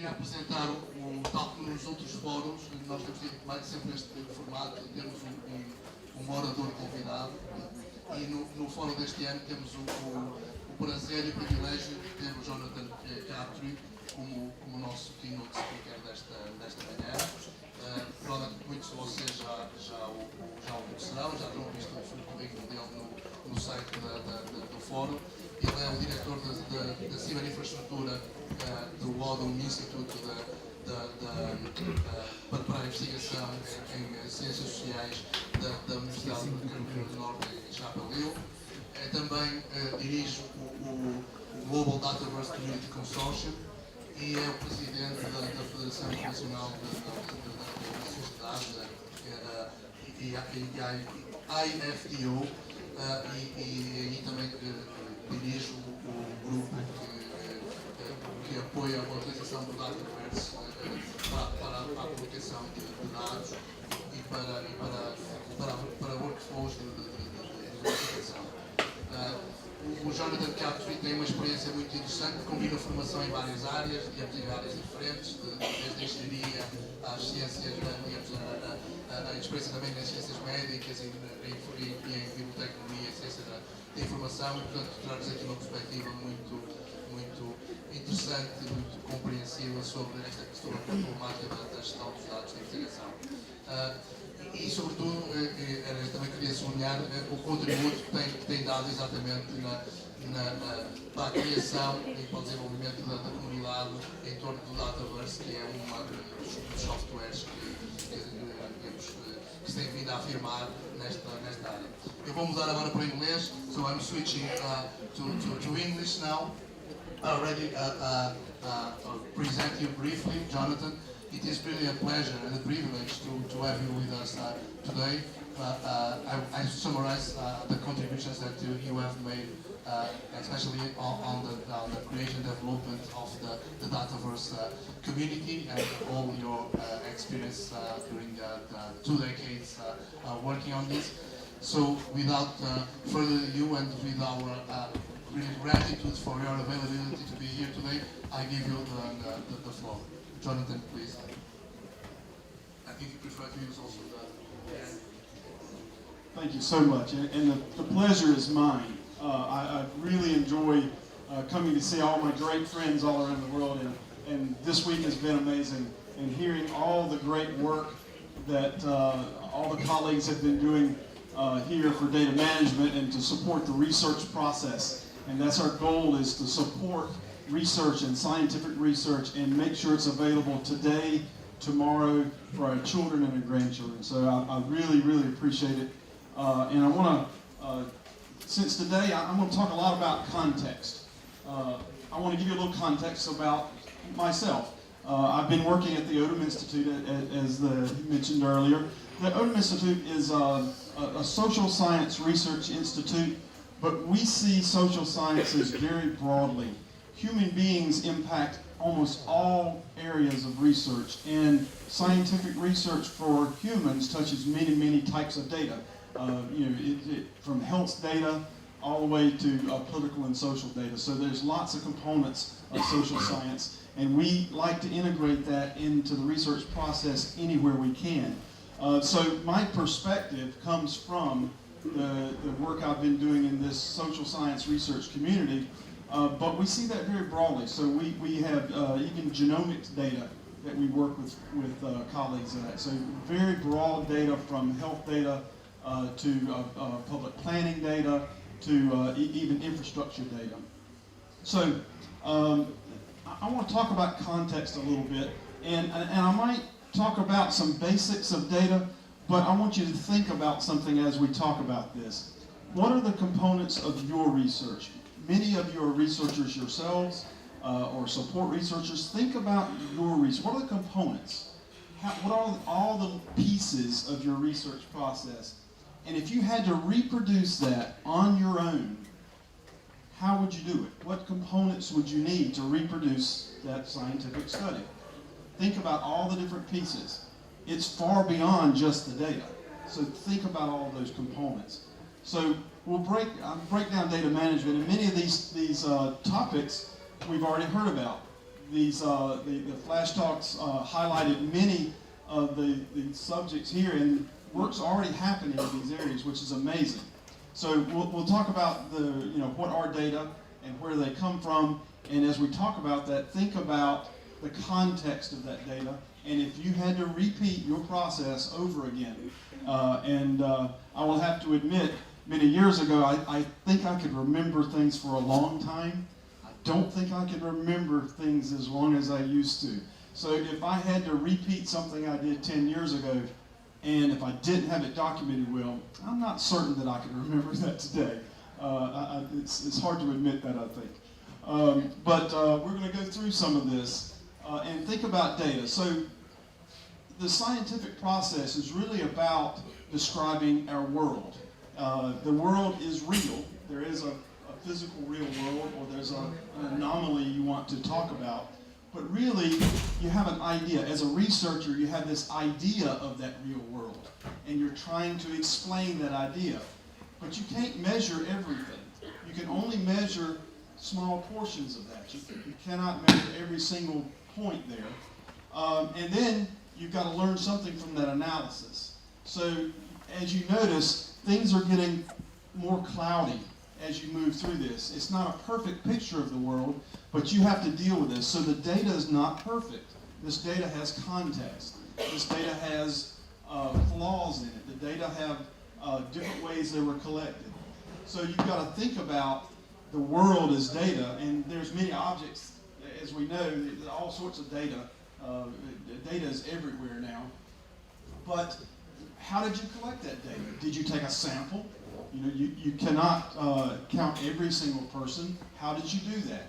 queria apresentar tal como nos outros fóruns, nós temos tido mais sempre este formato, temos um orador convidado, e no fórum deste ano temos o prazer e o privilégio de ter o Jonathan Crabtree como nosso Keynote speaker desta manhã. Provavelmente muitos de vocês já o conhecerão, já terão visto o currículo dele no site do Fórum. Ele é o diretor da Cyberinfrastructure do Odum Instituto para a Investigação em Ciências Sociais da Universidade do Norte em Chapéu. Também dirige o Global Dataverse Community Consortium e é o presidente da Federação Internacional de Dados e IFDO, e também dirige o grupo que apoia a utilização do Dataverse para a publicação de dados e para workflows de verificação. O Jonathan Crabtree tem uma experiência muito interessante, que combina formação em várias áreas, em áreas diferentes, desde a engenharia às ciências, a experiência também nas ciências médicas e em biblioteconomia e ciência da informação, e portanto traz aqui uma perspectiva muito interessante e muito compreensiva sobre a problemática da gestão dos dados de investigação. E sobretudo, também queria sublinhar o contributo que tem dado exatamente para a criação e para o desenvolvimento da comunidade em torno do Dataverse, que é um dos softwares que se tem vindo a afirmar nesta área. Eu vou mudar agora para o inglês, so I'm switching to English now. I already present you briefly, Jonathan. It is really a pleasure and a privilege to have you with us today. I summarize the contributions that you have made, especially on the creation and development of the Dataverse community and all your experience during the 2 decades working on this. So without further ado and with our really gratitude for your availability to be here today, I give you the floor. Jonathan, please. I think you prefer to use also the... Thank you so much, and the pleasure is mine. I really enjoy coming to see all my great friends all around the world, and this week has been amazing, and hearing all the great work that all the colleagues have been doing here for data management and to support the research process. And that's our goal, is to support research and scientific research and make sure it's available today, tomorrow, for our children and our grandchildren. So I really, really appreciate it. And I want to, since today, I'm going to talk a lot about context. I want to give you a little context about myself. I've been working at the Odum Institute, as mentioned earlier. The Odum Institute is a social science research institute, but we see social sciences very broadly. Human beings impact almost all areas of research, and scientific research for humans touches many, many types of data. From health data all the way to political and social data. So there's lots of components of social science, and we like to integrate that into the research process anywhere we can. So my perspective comes from the work I've been doing in this social science research community. But we see that very broadly. So we have even genomics data that we work with colleagues in that. So very broad data, from health data to public planning data to even infrastructure data. So I want to talk about context a little bit, and I might talk about some basics of data, but I want you to think about something as we talk about this. What are the components of your research? Many of you are researchers yourselves or support researchers. Think about your research. What are the components? What are all the pieces of your research process? And if you had to reproduce that on your own, how would you do it? What components would you need to reproduce that scientific study? Think about all the different pieces. It's far beyond just the data. So think about all those components. So we'll break down data management, and many of these topics we've already heard about. the flash talks highlighted many of the subjects here, and work's already happening in these areas, which is amazing. So we'll talk about what are data and where they come from, and as we talk about that, think about the context of that data, and if you had to repeat your process over again, I will have to admit, many years ago, I think I could remember things for a long time. I don't think I can remember things as long as I used to. So if I had to repeat something I did 10 years ago, and if I didn't have it documented well, I'm not certain that I could remember that today. It's hard to admit that, I think. But we're going to go through some of this and think about data. So the scientific process is really about describing our world. The world is real. There is a physical real world, or there's an anomaly you want to talk about. But really, you have an idea. As a researcher, you have this idea of that real world, and you're trying to explain that idea. But you can't measure everything. You can only measure small portions of that. You cannot measure every single point there. And then you've got to learn something from that analysis. So as you notice, things are getting more cloudy as you move through this. It's not a perfect picture of the world, but you have to deal with this. So the data is not perfect. This data has context. This data has flaws in it. The data have different ways they were collected. So you've got to think about the world as data, and there's many objects, as we know, all sorts of data. Data is everywhere now. But how did you collect that data? Did you take a sample? You cannot count every single person. How did you do that?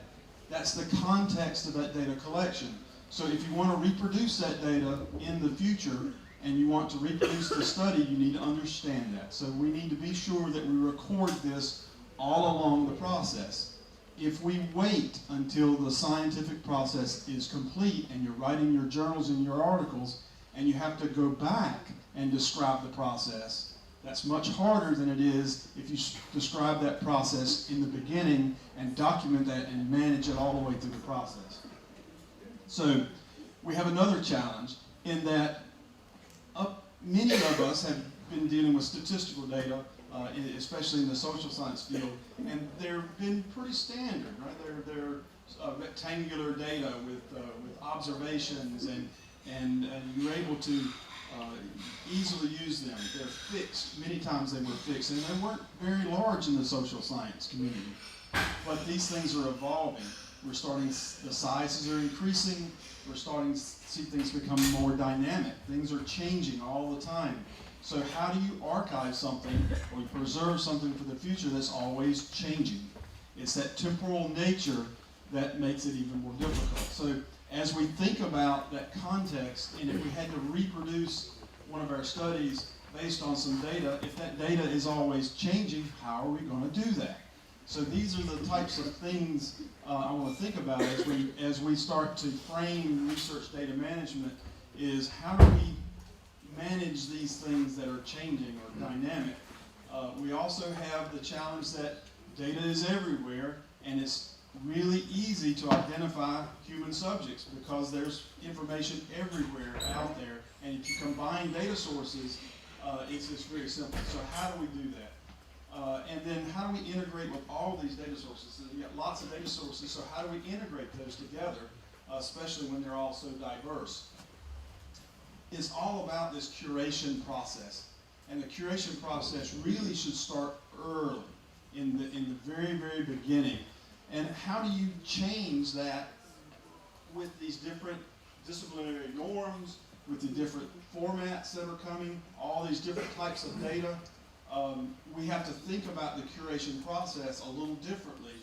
That's the context of that data collection. So if you want to reproduce that data in the future, and you want to reproduce the study, you need to understand that. So we need to be sure that we record this all along the process. If we wait until the scientific process is complete and you're writing your journals and your articles, and you have to go back and describe the process, that's much harder than it is if you describe that process in the beginning and document that and manage it all the way through the process. So we have another challenge in that many of us have been dealing with statistical data, especially in the social science field, and they've been pretty standard, right? They're rectangular data with observations, and you're able to easily use them. They're fixed. Many times they were fixed, and they weren't very large in the social science community. But these things are evolving. We're starting, the sizes are increasing. We're starting to see things become more dynamic. Things are changing all the time. So how do you archive something or preserve something for the future that's always changing? It's that temporal nature that makes it even more difficult. So as we think about that context, and if we had to reproduce one of our studies based on some data, if that data is always changing, how are we going to do that? So these are the types of things I want to think about as we start to frame research data management, is how do we manage these things that are changing or dynamic? We also have the challenge that data is everywhere, and it's really easy to identify human subjects because there's information everywhere out there, and if you combine data sources, it's very simple. So how do we do that? And then how do we integrate with all these data sources? So you got lots of data sources, so how do we integrate those together, especially when they're all so diverse? It's all about this curation process. And the curation process really should start early, in the very, very beginning. And how do you change that with these different disciplinary norms, with the different formats that are coming, all these different types of data? We have to think about the curation process a little differently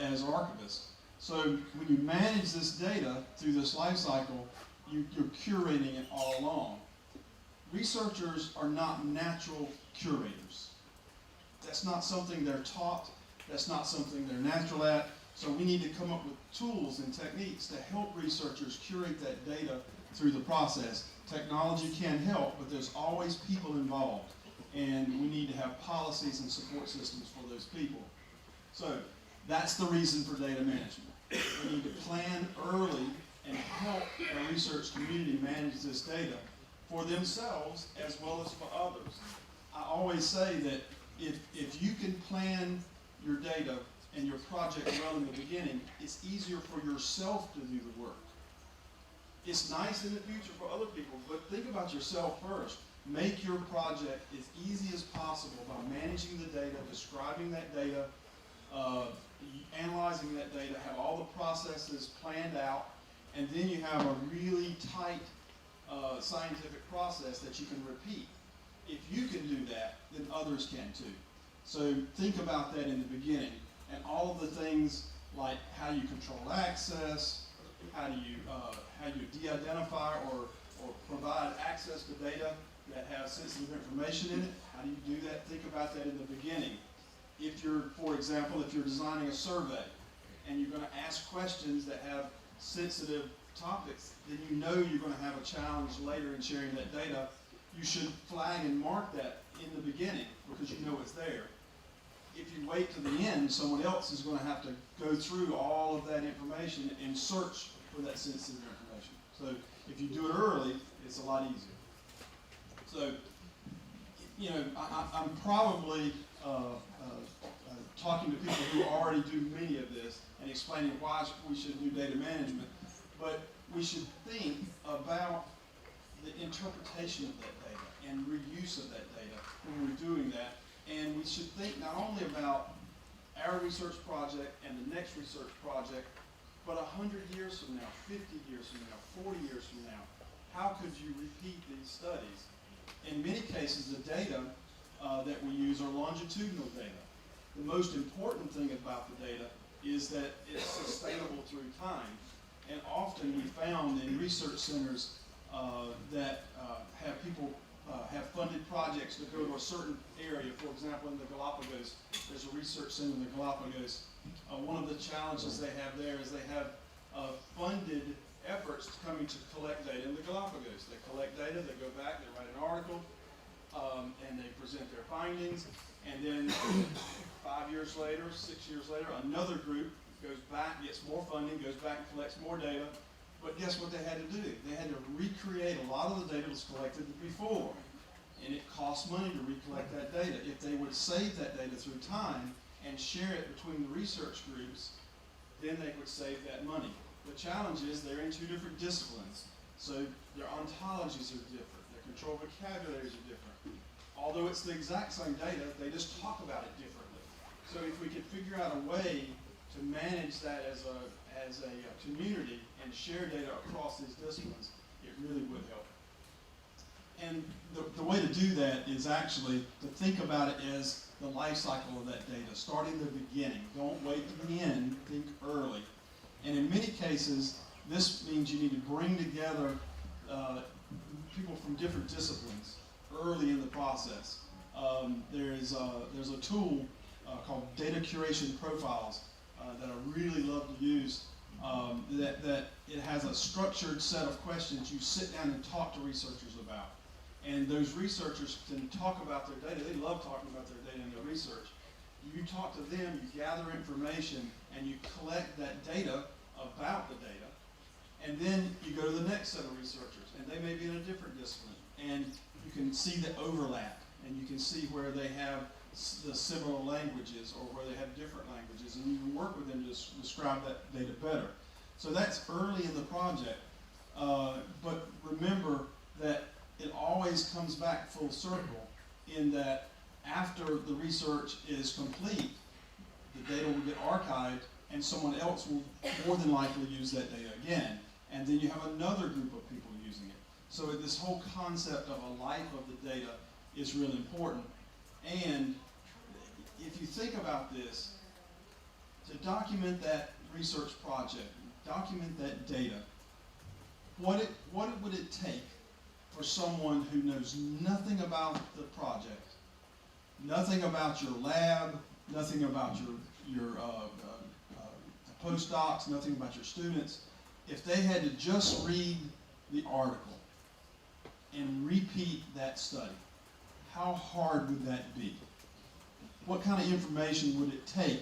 as archivists. So when you manage this data through this life cycle, you're curating it all along. Researchers are not natural curators. That's not something they're taught. That's not something they're natural at. So we need to come up with tools and techniques to help researchers curate that data through the process. Technology can help, but there's always people involved. And we need to have policies and support systems for those people. So That's the reason for data management. We need to plan early and help our research community manage this data for themselves as well as for others. I always say that if you can plan your data and your project well in the beginning, it's easier for yourself to do the work. It's nice in the future for other people, but think about yourself first. Make your project as easy as possible by managing the data, describing that data, analyzing that data, have all the processes planned out, and then you have a really tight scientific process that you can repeat. If you can do that, then others can too. So think about that in the beginning, and all of the things like how you control access, how you de-identify or provide access to data that have sensitive information in it. How do you do that? Think about that in the beginning. If you're, for example, if you're designing a survey and you're going to ask questions that have sensitive topics, then you know you're going to have a challenge later in sharing that data. You should flag and mark that in the beginning because you know it's there. If you wait to the end, someone else is going to have to go through all of that information and search for that sensitive information. So if you do it early, it's a lot easier. So, you know, I'm probably talking to people who already do many of this and explaining why we should do data management, but we should think about the interpretation of that data and reuse of that data when we're doing that. And we should think not only about our research project and the next research project, but 100 years from now, 50 years from now, 40 years from now, how could you repeat these studies? In many cases, the data that we use are longitudinal data. The most important thing about the data is that it's sustainable through time. And often we found in research centers that have people have funded projects to go to a certain area. For example, in the Galapagos, there's a research center in the Galapagos. One of the challenges they have there is they have funded efforts coming to collect data in the Galapagos. They collect data, they go back, they write an article, and they present their findings. And then 5 years later, 6 years later, another group goes back, gets more funding, goes back and collects more data. But guess what they had to do? They had to recreate a lot of the data that was collected before. And it costs money to recollect that data. If they would save that data through time and share it between the research groups, then they would save that money. The challenge is they're in two different disciplines. So their ontologies are different. Their control vocabularies are different. Although it's the exact same data, they just talk about it differently. So if we could figure out a way to manage that as a community and share data across these disciplines, it really would help. And the way to do that is actually to think about it as the life cycle of that data, starting the beginning. Don't wait to the end, think early. And in many cases, this means you need to bring together people from different disciplines early in the process. There's a tool called data curation profiles that I really love to use. That it has a structured set of questions you sit down and talk to researchers about. And those researchers can talk about their data. They love talking about their data and their research. You talk to them, you gather information, and you collect that data about the data. And then you go to the next set of researchers, and they may be in a different discipline. And you can see the overlap, and you can see where they have the similar languages or where they have different languages, and you can work with them to describe that data better. So that's early in the project. But remember that it always comes back full circle in that after the research is complete, the data will get archived and someone else will more than likely use that data again. And then you have another group of people using it. So this whole concept of a life of the data is really important. And if you think about this, to document that research project, document that data, what would it take for someone who knows nothing about the project, nothing about your lab, nothing about your postdocs, nothing about your students, if they had to just read the article and repeat that study, how hard would that be? What kind of information would it take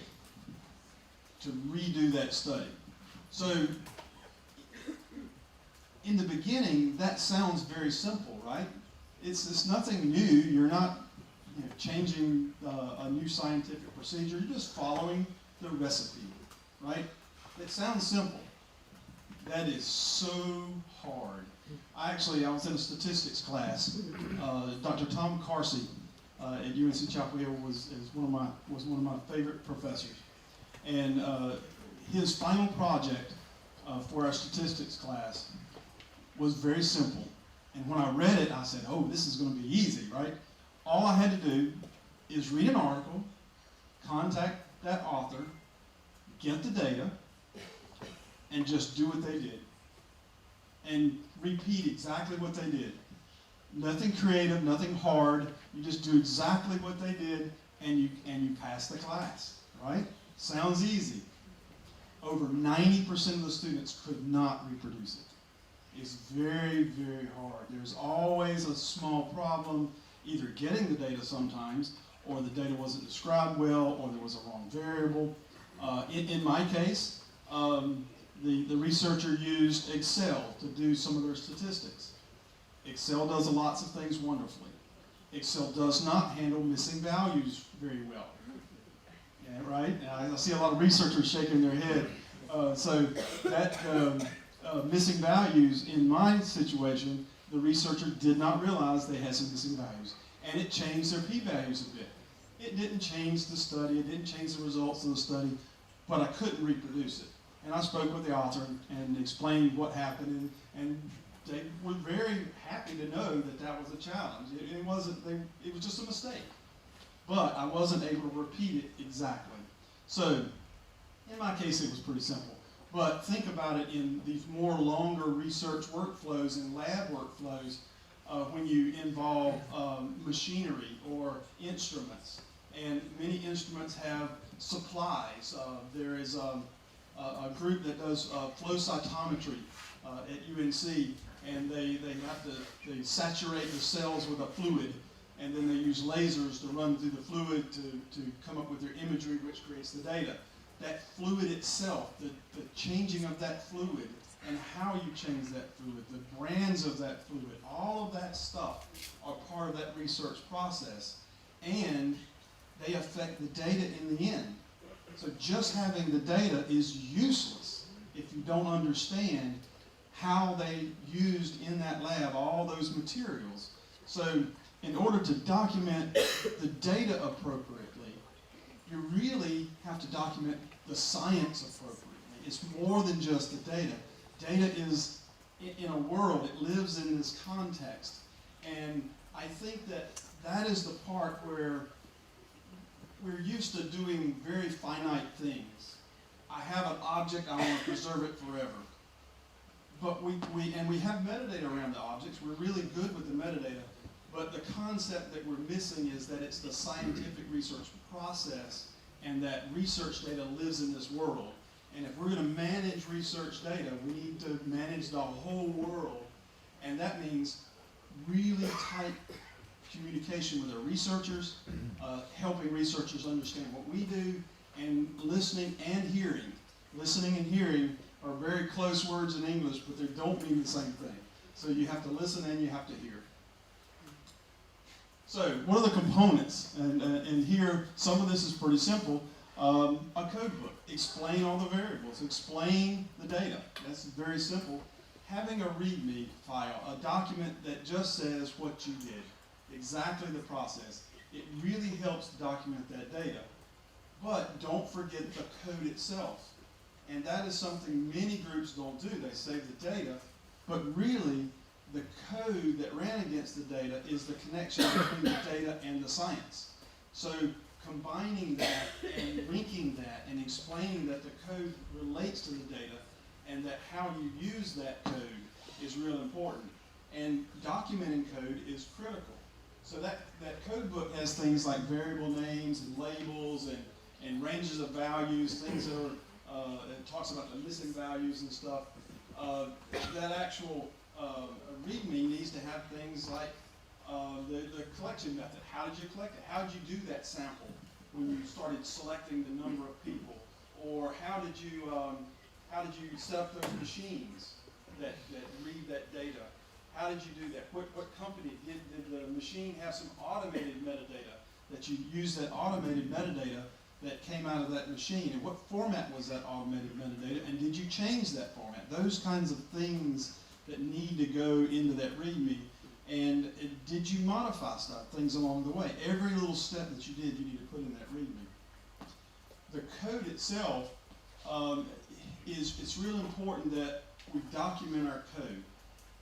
to redo that study. So in the beginning, that sounds very simple, right? It's nothing new. You're not changing a new scientific procedure. You're just following the recipe, right? It sounds simple. That is so hard. I was in a statistics class. Dr. Tom Carsey at UNC Chapel Hill was one of my favorite professors, and his final project for our statistics class was very simple. And when I read it, I said, "Oh, this is going to be easy, right?" All I had to do is read an article, contact that author, get the data, and just do what they did. And repeat exactly what they did. Nothing creative, nothing hard. You just do exactly what they did, and you pass the class, right? Sounds easy. Over 90% of the students could not reproduce it. It's very, very hard. There's always a small problem, either getting the data sometimes, or the data wasn't described well, or there was a wrong variable. In my case, the researcher used Excel to do some of their statistics. Excel does lots of things wonderfully. Excel does not handle missing values very well. Yeah, right? I see a lot of researchers shaking their head. So that missing values, in my situation, the researcher did not realize they had some missing values. And it changed their p-values a bit. It didn't change the study, it didn't change the results of the study, but I couldn't reproduce it. And I spoke with the author and explained what happened, and they were very happy to know that that was a challenge. It was just a mistake. But I wasn't able to repeat it exactly. So, in my case, it was pretty simple. But think about it in these more longer research workflows and lab workflows when you involve machinery or instruments. And many instruments have supplies. There is a group that does flow cytometry at UNC, and they saturate the cells with a fluid, and then they use lasers to run through the fluid to come up with their imagery, which creates the data. That fluid itself, the changing of that fluid, and how you change that fluid, the brands of that fluid, all of that stuff are part of that research process, and they affect the data in the end. So just having the data is useless if you don't understand how they used in that lab all those materials. So in order to document the data appropriately, you really have to document the science appropriately. It's more than just the data. Data is, in a world, it lives in this context. And I think that is the part where we're used to doing very finite things. I have an object, I want to preserve it forever. But we have metadata around the objects. We're really good with the metadata. But the concept that we're missing is that it's the scientific research process, and that research data lives in this world. And if we're going to manage research data, we need to manage the whole world. And that means really tight communication with our researchers, helping researchers understand what we do, and listening and hearing. Listening and hearing are very close words in English, but they don't mean the same thing. So you have to listen and you have to hear. So what are the components? And here, some of this is pretty simple. A code book. Explain all the variables. Explain the data. That's very simple. Having a README file, a document that just says what you did, exactly the process. It really helps to document that data. But don't forget the code itself. And that is something many groups don't do. They save the data, but really, the code that ran against the data is the connection between the data and the science. So combining that and linking that and explaining that the code relates to the data and that how you use that code is real important. And documenting code is critical. So that code book has things like variable names and labels and ranges of values, things that are, it talks about the missing values and stuff. That actual README needs to have things like the collection method. How did you collect it? How did you do that sample when you started selecting the number of people? Or how how did you set up those machines that read that data? How did you do that? What company did the machine have some automated metadata that you use that automated metadata that came out of that machine? And what format was that automated metadata? And did you change that format? Those kinds of things that need to go into that README. And did you modify stuff, things along the way? Every little step that you did, you need to put in that README. The code itself, it's really important that we document our code.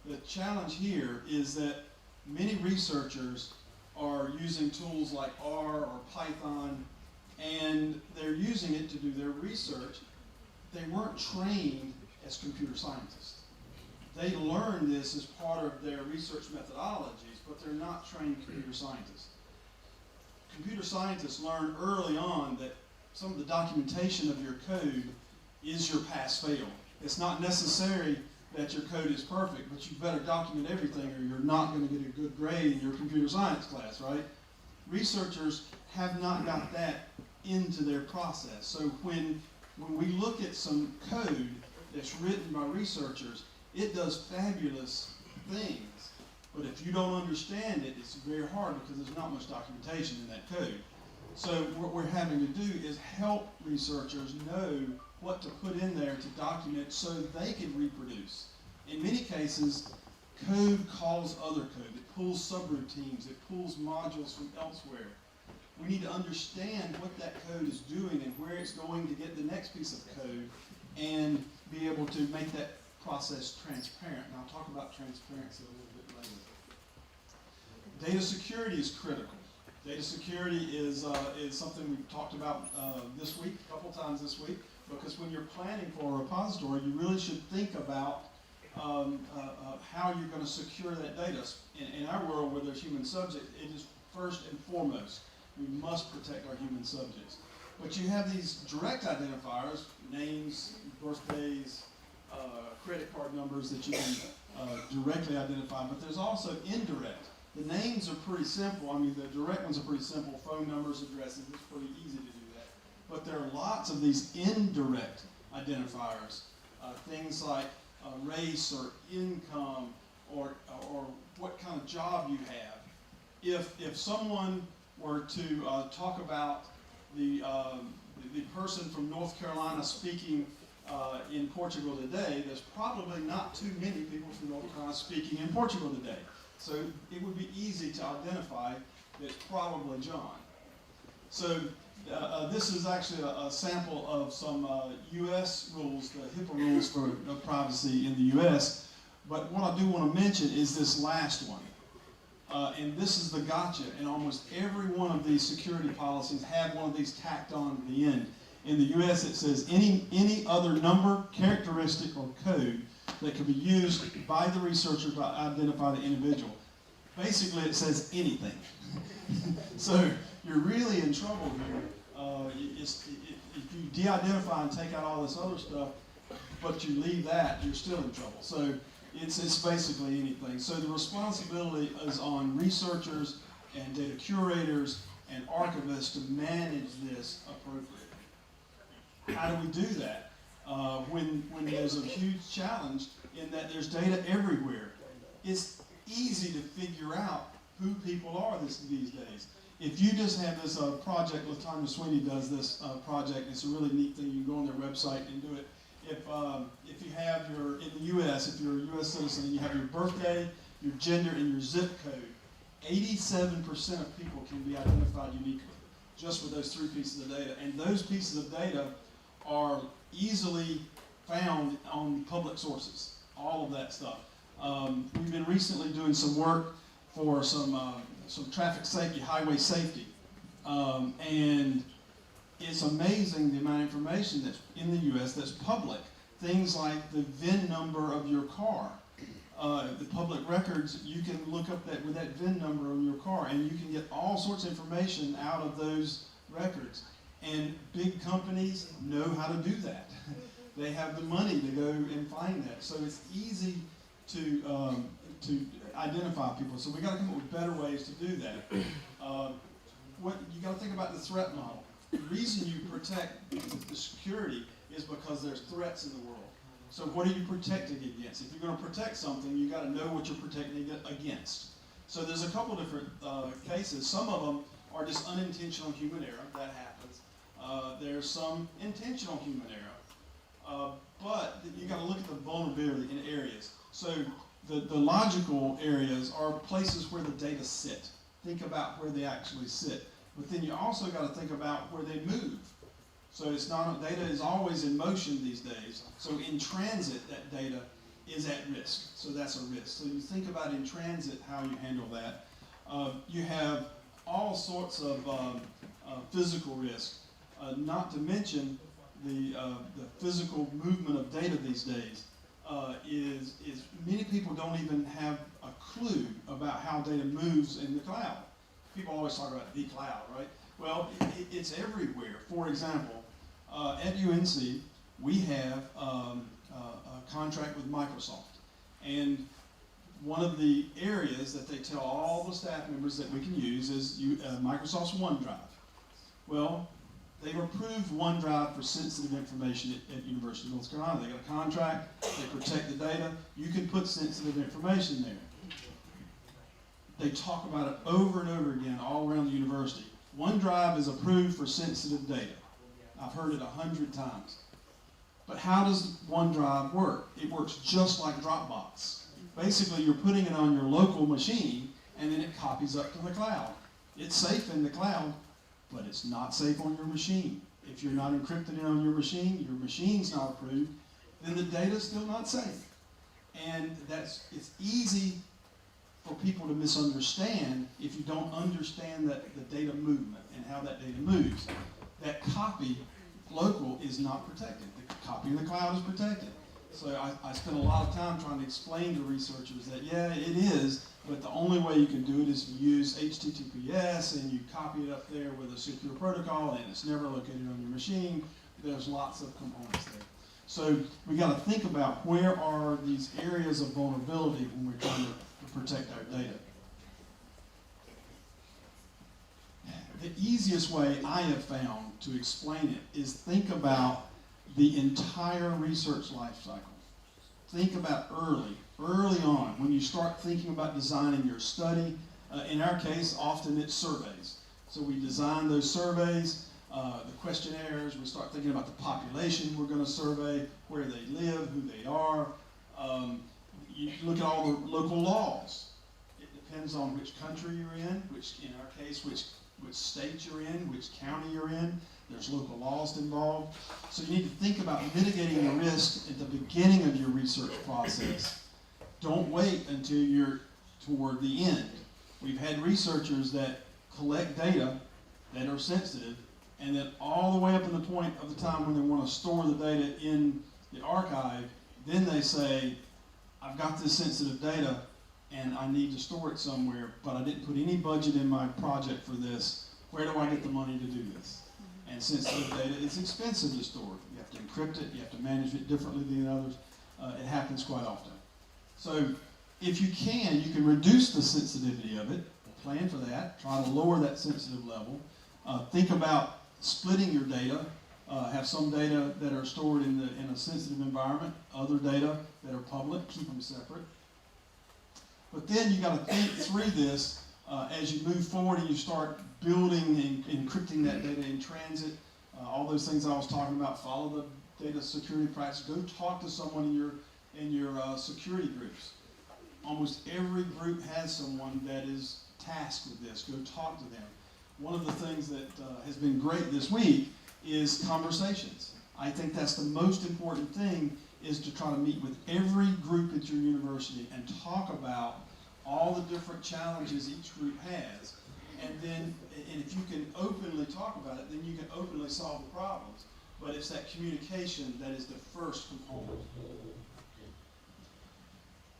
The challenge here is that many researchers are using tools like R or Python, and they're using it to do their research. They weren't trained as computer scientists. They learned this as part of their research methodologies, but they're not trained computer scientists. Computer scientists learn early on that some of the documentation of your code is your pass-fail. It's not necessary that your code is perfect, but you better document everything or you're not going to get a good grade in your computer science class, right? Researchers have not got that into their process. So when we look at some code that's written by researchers, it does fabulous things. But if you don't understand it, it's very hard because there's not much documentation in that code. So what we're having to do is help researchers know what to put in there to document so they can reproduce. In many cases, code calls other code. It pulls subroutines. It pulls modules from elsewhere. We need to understand what that code is doing and where it's going to get the next piece of code and be able to make that process transparent. And I'll talk about transparency a little bit later. Data security is critical. Data security is something we've talked about this week, a couple times this week, because when you're planning for a repository, you really should think about how you're going to secure that data. In our world where there's human subjects, it is first and foremost, we must protect our human subjects. But you have these direct identifiers, names, birthdays, credit card numbers that you can directly identify, but there's also indirect. The names are pretty simple. I mean, the direct ones are pretty simple. Phone numbers, addresses, it's pretty easy to do that. But there are lots of these indirect identifiers, things like race or income or what kind of job you have. If someone were to talk about the person from North Carolina speaking in Portugal today, there's probably not too many people from North Carolina speaking in Portugal today. So it would be easy to identify that it's probably John. So this is actually a sample of some U.S. rules, the HIPAA rules for privacy in the U.S. But what I do want to mention is this last one. And this is the gotcha. And almost every one of these security policies have one of these tacked on at the end. In the U.S. it says any other number, characteristic, or code that can be used by the researcher to identify the individual. Basically, it says anything. So you're really in trouble here. If you de-identify and take out all this other stuff, but you leave that, you're still in trouble. So it's basically anything. So the responsibility is on researchers and data curators and archivists to manage this appropriately. How do we do that? When there's a huge challenge in that there's data everywhere. It's easy to figure out who people are these days. If you just have this project, LaTanya Sweeney does this project, it's a really neat thing. You can go on their website and do it. If you have in the U.S., if you're a U.S. citizen and you have your birthday, your gender, and your zip code, 87% of people can be identified uniquely just with those 3 pieces of data. And those pieces of data are easily found on public sources, all of that stuff. We've been recently doing some work for some traffic safety, highway safety, and it's amazing the amount of information that's in the U.S. that's public. Things like the VIN number of your car. The public records, you can look up that with that VIN number on your car, and you can get all sorts of information out of those records. And big companies know how to do that. They have the money to go and find that. So it's easy to identify people. So we got to come up with better ways to do that. You got to think about the threat model. the reason you protect the security is because there's threats in the world. So what are you protecting against? If you're going to protect something, you got to know what you're protecting against. So there's a couple different cases. Some of them are just unintentional human error. That happens. There's some intentional human error. But you got to look at the vulnerability in areas. So the logical areas are places where the data sit. Think about where they actually sit. But then you also got to think about where they move. So it's not, data is always in motion these days. So in transit, that data is at risk. So that's a risk. So you think about in transit how you handle that. You have all sorts of physical risk, not to mention the physical movement of data these days. Is many people don't even have a clue about how data moves in the cloud. People always talk about the cloud, right? Well, it's everywhere. For example, at UNC, we have a contract with Microsoft. And one of the areas that they tell all the staff members that we can use is Microsoft's OneDrive. Well, they've approved OneDrive for sensitive information at University of North Carolina. They got a contract, they protect the data. You can put sensitive information there. They talk about it over and over again all around the university. OneDrive is approved for sensitive data. I've heard it 100 times. But how does OneDrive work? It works just like Dropbox. Basically, you're putting it on your local machine, and then it copies up to the cloud. It's safe in the cloud, but it's not safe on your machine. If you're not encrypting it on your machine's not approved, then the data's still not safe. And it's easy for people to misunderstand if you don't understand the data movement and how that data moves. That copy local is not protected. The copy in the cloud is protected. So I spent a lot of time trying to explain to researchers that, yeah, it is, but the only way you can do it is to use HTTPS and you copy it up there with a secure protocol and it's never located on your machine. There's lots of components there. So we got to think about where are these areas of vulnerability when we're trying to protect our data. The easiest way I have found to explain it is think about the entire research life cycle. Think about early on, when you start thinking about designing your study. In our case, often it's surveys. So we design those surveys, the questionnaires, we start thinking about the population we're going to survey, where they live, who they are. You look at all the local laws. It depends on which country you're in, which, in our case, which state you're in, which county you're in. There's local laws involved. So you need to think about mitigating the risk at the beginning of your research process. Don't wait until you're toward the end. We've had researchers that collect data that are sensitive, and then all the way up to the point of the time when they want to store the data in the archive, then they say, I've got this sensitive data, and I need to store it somewhere, but I didn't put any budget in my project for this. Where do I get the money to do this? And sensitive data is expensive to store. You have to encrypt it, you have to manage it differently than others. It happens quite often. So if you can reduce the sensitivity of it, plan for that, try to lower that sensitive level. Think about splitting your data. Have some data that are stored in a sensitive environment, other data that are public, keep them separate. But then you got to think through this as you move forward and you start building and encrypting that data in transit. All those things I was talking about, follow the data security practice. Go talk to someone in your security groups. Almost every group has someone that is tasked with this. Go talk to them. One of the things that has been great this week is conversations. I think that's the most important thing, is to try to meet with every group at your university and talk about all the different challenges each group has. And if you can openly talk about it, then you can openly solve the problems. But it's that communication that is the first component.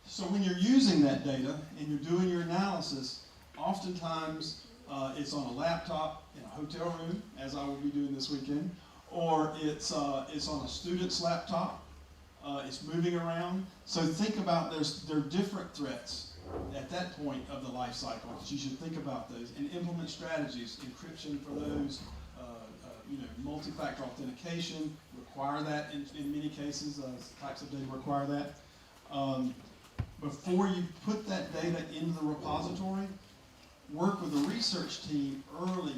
So when you're using that data and you're doing your analysis, oftentimes it's on a laptop in a hotel room, as I will be doing this weekend, or it's on a student's laptop. It's moving around. So think about there are different threats at that point of the life cycle. You should think about those and implement strategies, encryption for those, multi-factor authentication, require that in many cases, types of data require that. Before you put that data into the repository, work with the research team early,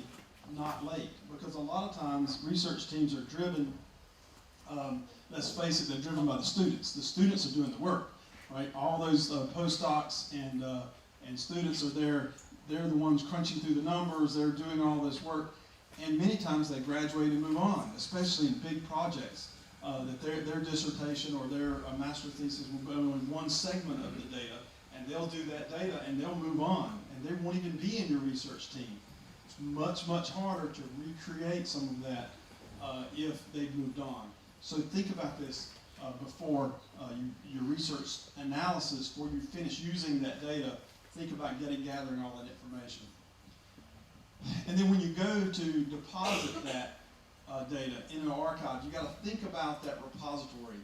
not late, because a lot of times research teams are driven, let's face it, they're driven by the students. The students are doing the work, right? All those postdocs and students are there. They're the ones crunching through the numbers. They're doing all this work. And many times they graduate and move on, especially in big projects, that their dissertation or their master thesis will go in one segment of the data, and they'll do that data and they'll move on, and they won't even be in your research team. It's much, much harder to recreate some of that if they've moved on. So think about this before your research analysis, before you finish using that data. Think about gathering all that information. And then when you go to deposit that data in an archive, you got to think about that repository.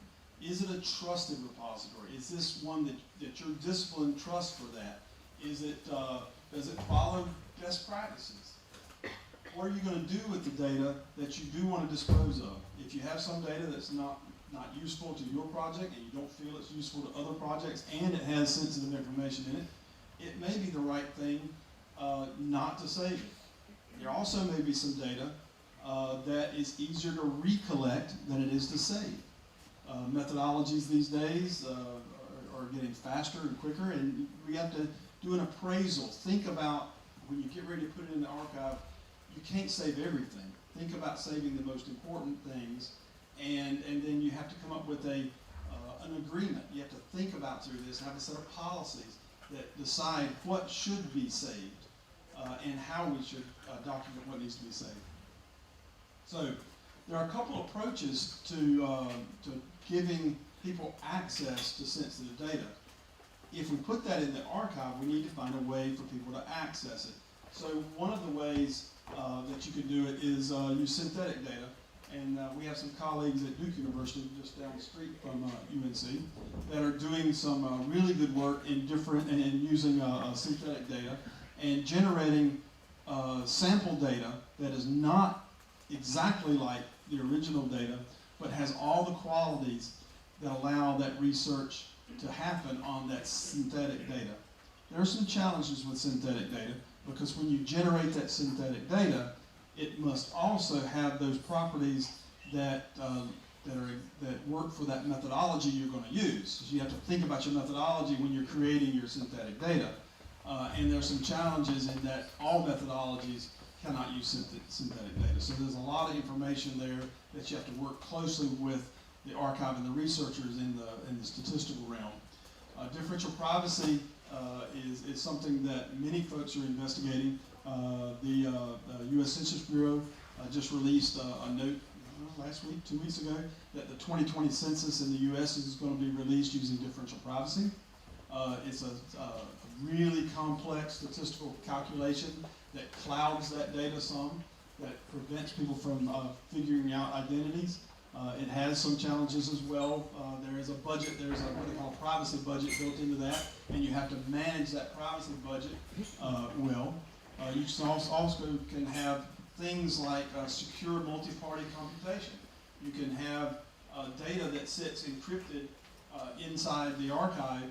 Is it a trusted repository? Is this one that your discipline trusts for that? Is it, does it follow best practices? What are you going to do with the data that you do want to dispose of? If you have some data that's not useful to your project and you don't feel it's useful to other projects and it has sensitive information in it, it may be the right thing not to save it. There also may be some data that is easier to recollect than it is to save. Methodologies these days are getting faster and quicker, and we have to do an appraisal. Think about when you get ready to put it in the archive, you can't save everything. Think about saving the most important things, and then you have to come up with an agreement. You have to think about through this, have a set of policies that decide what should be saved and how we should document what needs to be saved. So there are a couple approaches to giving people access to sensitive data. If we put that in the archive, we need to find a way for people to access it. So one of the ways that you can do it is use synthetic data. And we have some colleagues at Duke University, just down the street from UNC, that are doing some really good work in using synthetic data and generating sample data that is not exactly like the original data, but has all the qualities that allow that research to happen on that synthetic data. There are some challenges with synthetic data, because when you generate that synthetic data, it must also have those properties that work for that methodology you're going to use. So you have to think about your methodology when you're creating your synthetic data. And there's some challenges in that all methodologies cannot use synthetic data. So there's a lot of information there that you have to work closely with the archive and the researchers in the statistical realm. Differential privacy is something that many folks are investigating. The U.S. Census Bureau just released a note last week, 2 weeks ago, that the 2020 census in the U.S. is going to be released using differential privacy. It's a really complex statistical calculation that clouds that data some, that prevents people from figuring out identities. It has some challenges as well. There is a budget, there's what they call a privacy budget built into that, and you have to manage that privacy budget well. You also can have things like secure multi-party computation. You can have data that sits encrypted inside the archive,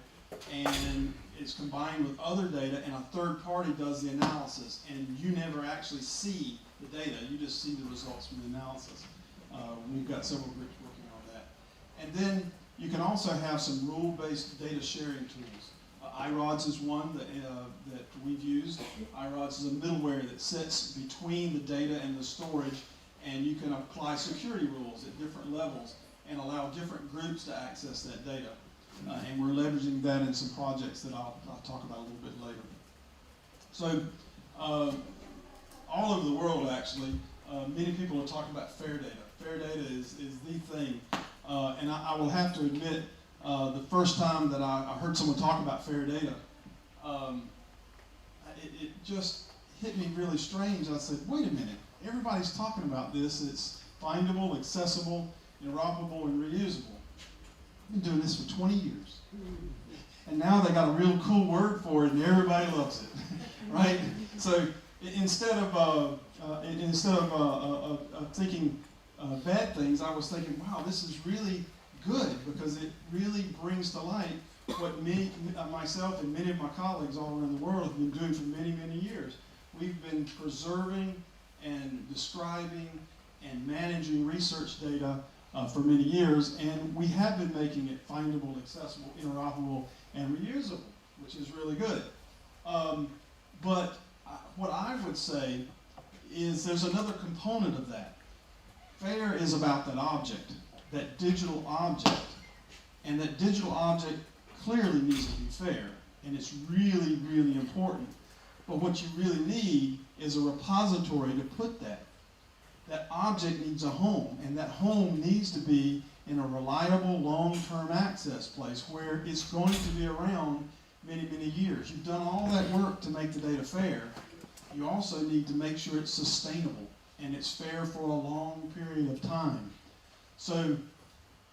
and it's combined with other data, and a third party does the analysis, and you never actually see the data, you just see the results from the analysis. We've got several groups working on that. And then you can also have some rule-based data sharing tools. iRods is one that we've used. iRods is a middleware that sits between the data and the storage, and you can apply security rules at different levels and allow different groups to access that data. And we're leveraging that in some projects that I'll talk about a little bit later. So all over the world, actually, many people are talking about fair data. Fair data is the thing. And I will have to admit, the first time that I heard someone talk about fair data, it just hit me really strange. I said, wait a minute, everybody's talking about this. It's findable, accessible, interoperable, and reusable. I've been doing this for 20 years. And now they got a real cool word for it, and everybody loves it, right? So instead of and instead of thinking bad things, I was thinking, wow, this is really good because it really brings to light what myself and many of my colleagues all around the world have been doing for many, many years. We've been preserving and describing and managing research data for many years, and we have been making it findable, accessible, interoperable, and reusable, which is really good. But what I would say is there's another component of that. FAIR is about that object, that digital object, and that digital object clearly needs to be fair, and it's really, really important. But what you really need is a repository to put that. That object needs a home, and that home needs to be in a reliable, long-term access place where it's going to be around many, many years. You've done all that work to make the data fair. You also need to make sure it's sustainable, and it's fair for a long period of time. So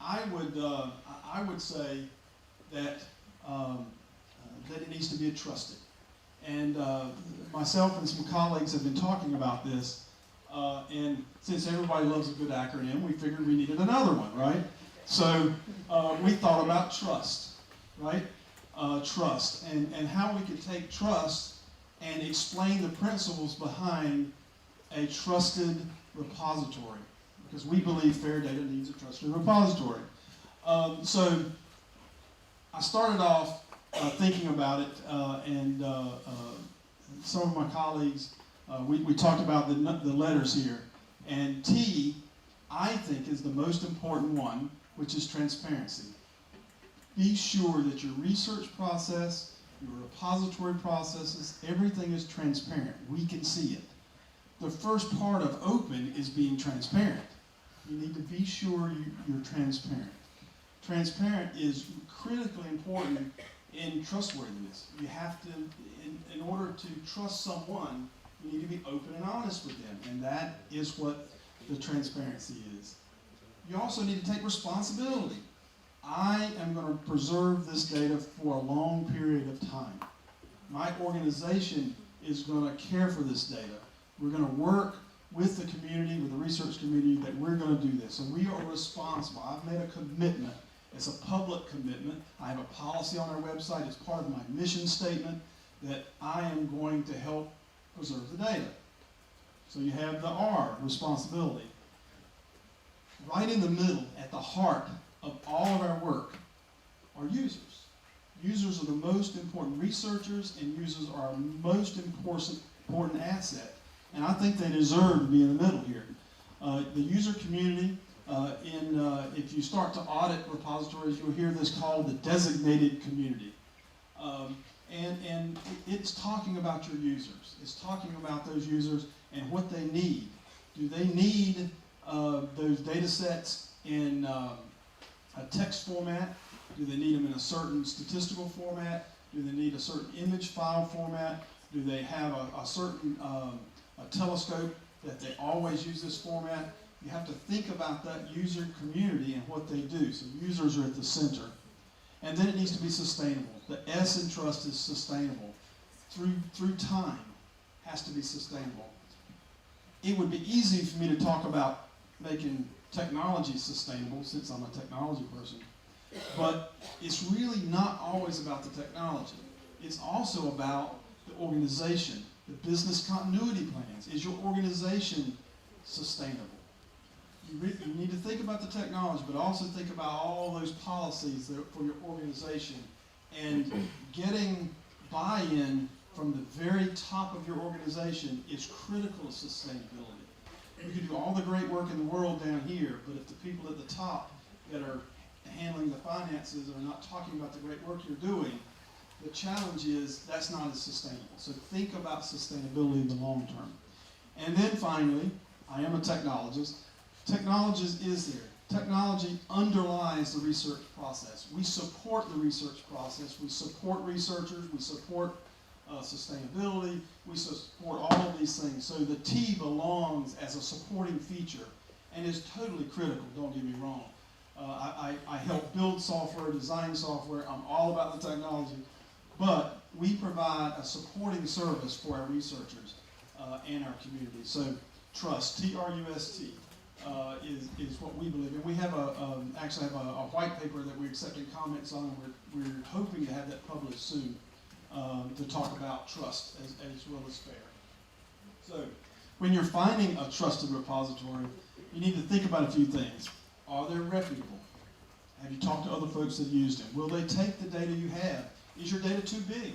I would say that that it needs to be trusted. And myself and some colleagues have been talking about this, and since everybody loves a good acronym, we figured we needed another one, right? So we thought about trust, right? Trust, and how we could take trust and explain the principles behind a trusted repository, because we believe fair data needs a trusted repository. So I started off thinking about it, and some of my colleagues, we talked about the letters here, and T, I think, is the most important one, which is transparency. Be sure that your research process, your repository processes, everything is transparent. We can see it. The first part of open is being transparent. You need to be sure you're transparent. Transparent is critically important in trustworthiness. You have to, in order to trust someone, you need to be open and honest with them, and that is what the transparency is. You also need to take responsibility. I am going to preserve this data for a long period of time. My organization is going to care for this data. We're going to work with the community, with the research community, that we're going to do this. So we are responsible. I've made a commitment. It's a public commitment. I have a policy on our website. It's part of my mission statement that I am going to help preserve the data. So you have the R, responsibility. Right in the middle, at the heart of all of our work, are users. Users are the most important. Researchers and users are our most important asset. And I think they deserve to be in the middle here. The user community, if you start to audit repositories, you'll hear this called the designated community. And it's talking about your users. It's talking about those users and what they need. Do they need those data sets in a text format? Do they need them in a certain statistical format? Do they need a certain image file format? Do they have a certain a telescope that they always use this format? You have to think about that user community and what they do. So users are at the center. And then it needs to be sustainable. The S in trust is sustainable. Through time, has to be sustainable. It would be easy for me to talk about making technology sustainable, since I'm a technology person. But it's really not always about the technology. It's also about the organization, the business continuity plans. Is your organization sustainable? You need to think about the technology, but also think about all those policies that are for your organization, and getting buy-in from the very top of your organization is critical to sustainability. You can do all the great work in the world down here, but if the people at the top that are handling the finances are not talking about the great work you're doing, the challenge is that's not as sustainable. So think about sustainability in the long term. And then finally, I am a technologist. Technologist is there. Technology underlies the research process. We support the research process. We support researchers. We support sustainability. We support all of these things. So the T belongs as a supporting feature and is totally critical, don't get me wrong. I help build software, design software. I'm all about the technology. But we provide a supporting service for our researchers. and our community. So trust, T-R-U-S-T, is what we believe in. We have actually have a white paper that we're accepting comments on. We're hoping to have that published soon to talk about trust as well as fair. So when you're finding a trusted repository, you need to think about a few things. Are they reputable? Have you talked to other folks that used them? Will they take the data you have? Is your data too big?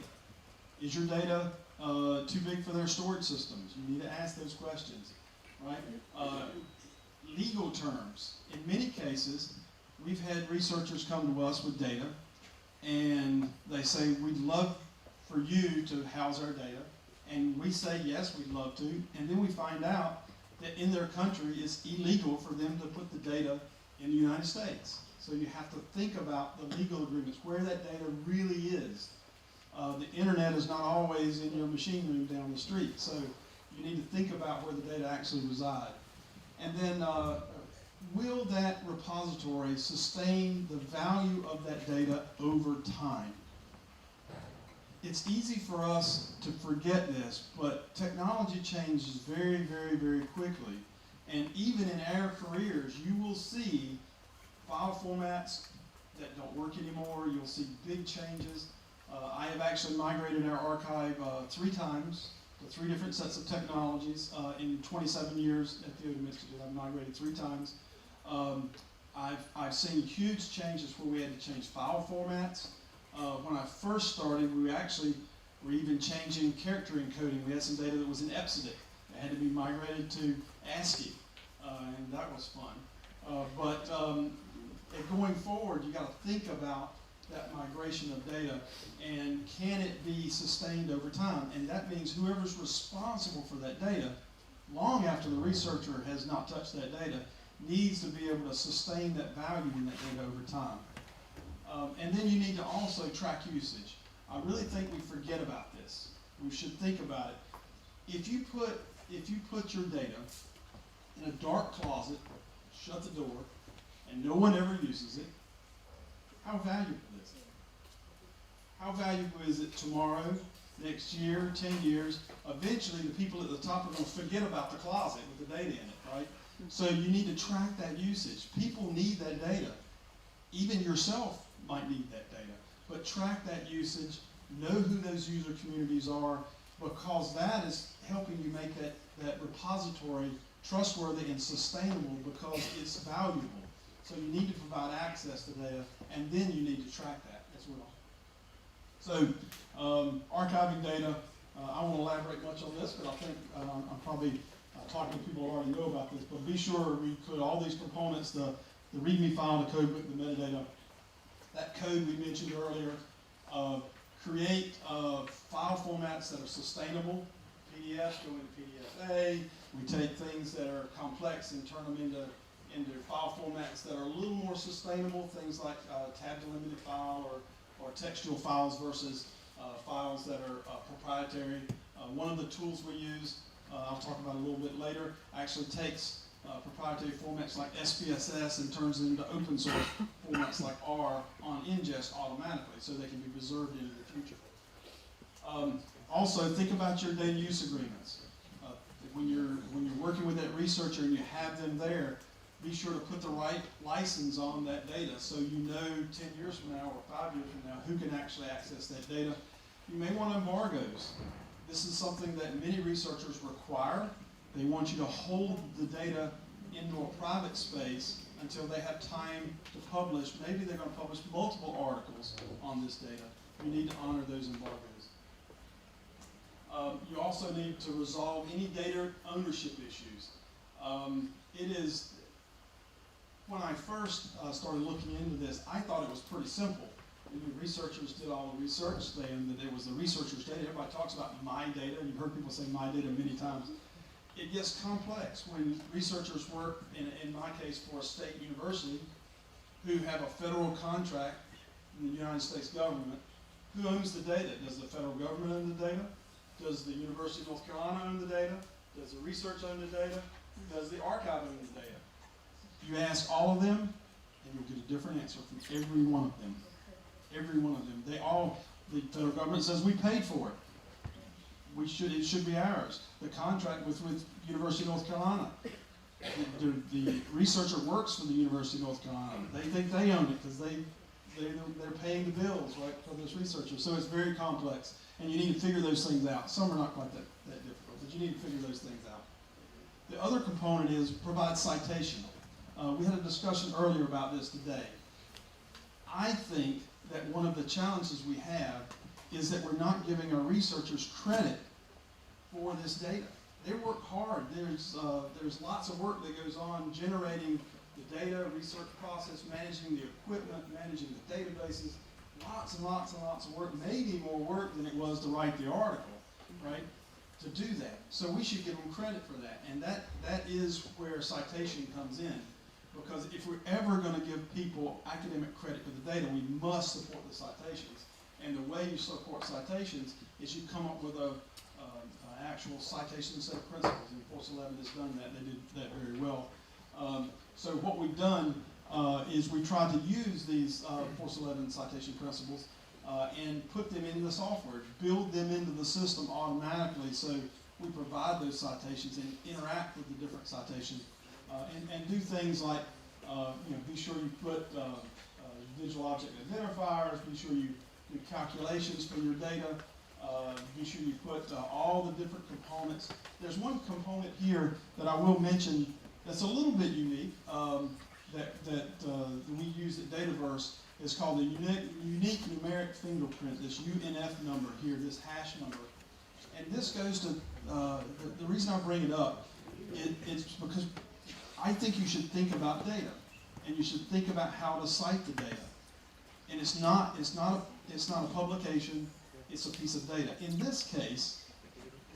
Is your data too big for their storage systems? You need to ask those questions, right? Legal terms. In many cases, we've had researchers come to us with data, and they say, we'd love for you to house our data. And we say, yes, we'd love to. And then we find out that in their country, it's illegal for them to put the data in the United States. So you have to think about the legal agreements, where that data really is. The internet is not always in your machine room down the street. So you need to think about where the data actually reside. And then, will that repository sustain the value of that data over time? It's easy for us to forget this, but technology changes very, very, very quickly. And even in our careers, you will see file formats that don't work anymore. You'll see big changes. I have actually migrated our archive 3 times to 3 different sets of technologies. In 27 years at the Odum Institute, I've migrated 3 times. I've seen huge changes where we had to change file formats. When I first started, we actually were even changing character encoding. We had some data that was in EPSIDIC. It had to be migrated to ASCII, and that was fun. But going forward, you got to think about that migration of data, and can it be sustained over time? And that means whoever's responsible for that data, long after the researcher has not touched that data, needs to be able to sustain that value in that data over time. And then you need to also track usage. I really think we forget about this. We should think about it. If you put your data in a dark closet, shut the door, and no one ever uses it, how valuable is it? How valuable is it tomorrow, next year, 10 years? Eventually, the people at the top are going to forget about the closet with the data in it, right? So you need to track that usage. People need that data. Even yourself might need that data. But track that usage, know who those user communities are, because that is helping you make that repository trustworthy and sustainable because it's valuable. So you need to provide access to data, and then you need to track that as well. So archiving data, I won't elaborate much on this, but I think I'm probably talking to people who already know about this, but be sure we put all these components, the README file, the codebook, the metadata, that code we mentioned earlier, create file formats that are sustainable. PDFs go into PDFA. We take things that are complex and turn them into file formats that are a little more sustainable, things like tab delimited file or textual files versus files that are proprietary. One of the tools we use, I'll talk about a little bit later, actually takes proprietary formats like SPSS and turns it into open source formats like R on ingest automatically so they can be preserved into the future. Also, think about your data use agreements. When you're working with that researcher and you have them there, be sure to put the right license on that data so you know 10 years from now or 5 years from now who can actually access that data. You may want embargoes. This is something that many researchers require. They want you to hold the data into a private space until they have time to publish. Maybe they're going to publish multiple articles on this data. You need to honor those embargoes. You also need to resolve any data ownership issues. When I first started looking into this, I thought it was pretty simple. The researchers did all the research, and that it was the researcher's data. Everybody talks about my data. You've heard people say my data many times. It gets complex when researchers work, in my case, for a state university, who have a federal contract in the United States government. Who owns the data? Does the federal government own the data? Does the University of North Carolina own the data? Does the research own the data? Does the archive own the data? You ask all of them, and you'll get a different answer from every one of them. Every one of them. The federal government says we paid for it. it should be ours. The contract with University of North Carolina. The researcher works for the University of North Carolina. They think they own it because they're paying the bills, right, for this researcher. So it's very complex, and you need to figure those things out. Some are not quite that difficult, but you need to figure those things out. The other component is provide citation. We had a discussion earlier about this today. I think that one of the challenges we have is that we're not giving our researchers credit for this data. They work hard. There's lots of work that goes on generating the data, research process, managing the equipment, managing the databases. Lots and lots and lots of work, maybe more work than it was to write the article, right? To do that. So we should give them credit for that. And that is where citation comes in. Because if we're ever going to give people academic credit for the data, we must support the citations. And the way you support citations is you come up with an actual citation set of principles. And Force 11 has done that. They did that very well. So what we've done is we tried to use these Force 11 citation principles and put them in the software, build them into the system automatically, so we provide those citations and interact with the different citations and do things like be sure you put visual object identifiers, be sure you do calculations for your data, be sure you put all the different components. There's one component here that I will mention that's a little bit unique that we use at Dataverse. It's called the unique numeric fingerprint, this UNF number here, this hash number. And this goes to, the reason I bring it up, it's because I think you should think about data, and you should think about how to cite the data. And it's not a publication, it's a piece of data. In this case,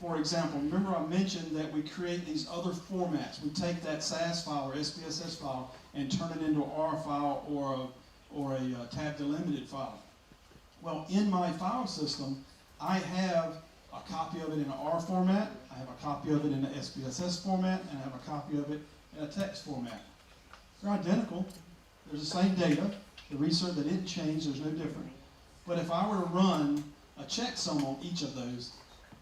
for example, remember I mentioned that we create these other formats. We take that SAS file or SPSS file and turn it into an R file or a tab delimited file. Well, in my file system, I have a copy of it in an R format, I have a copy of it in an SPSS format, and I have a copy of it in a text format. They're identical. There's the same data. The research, they didn't change, there's no different. But if I were to run a checksum on each of those,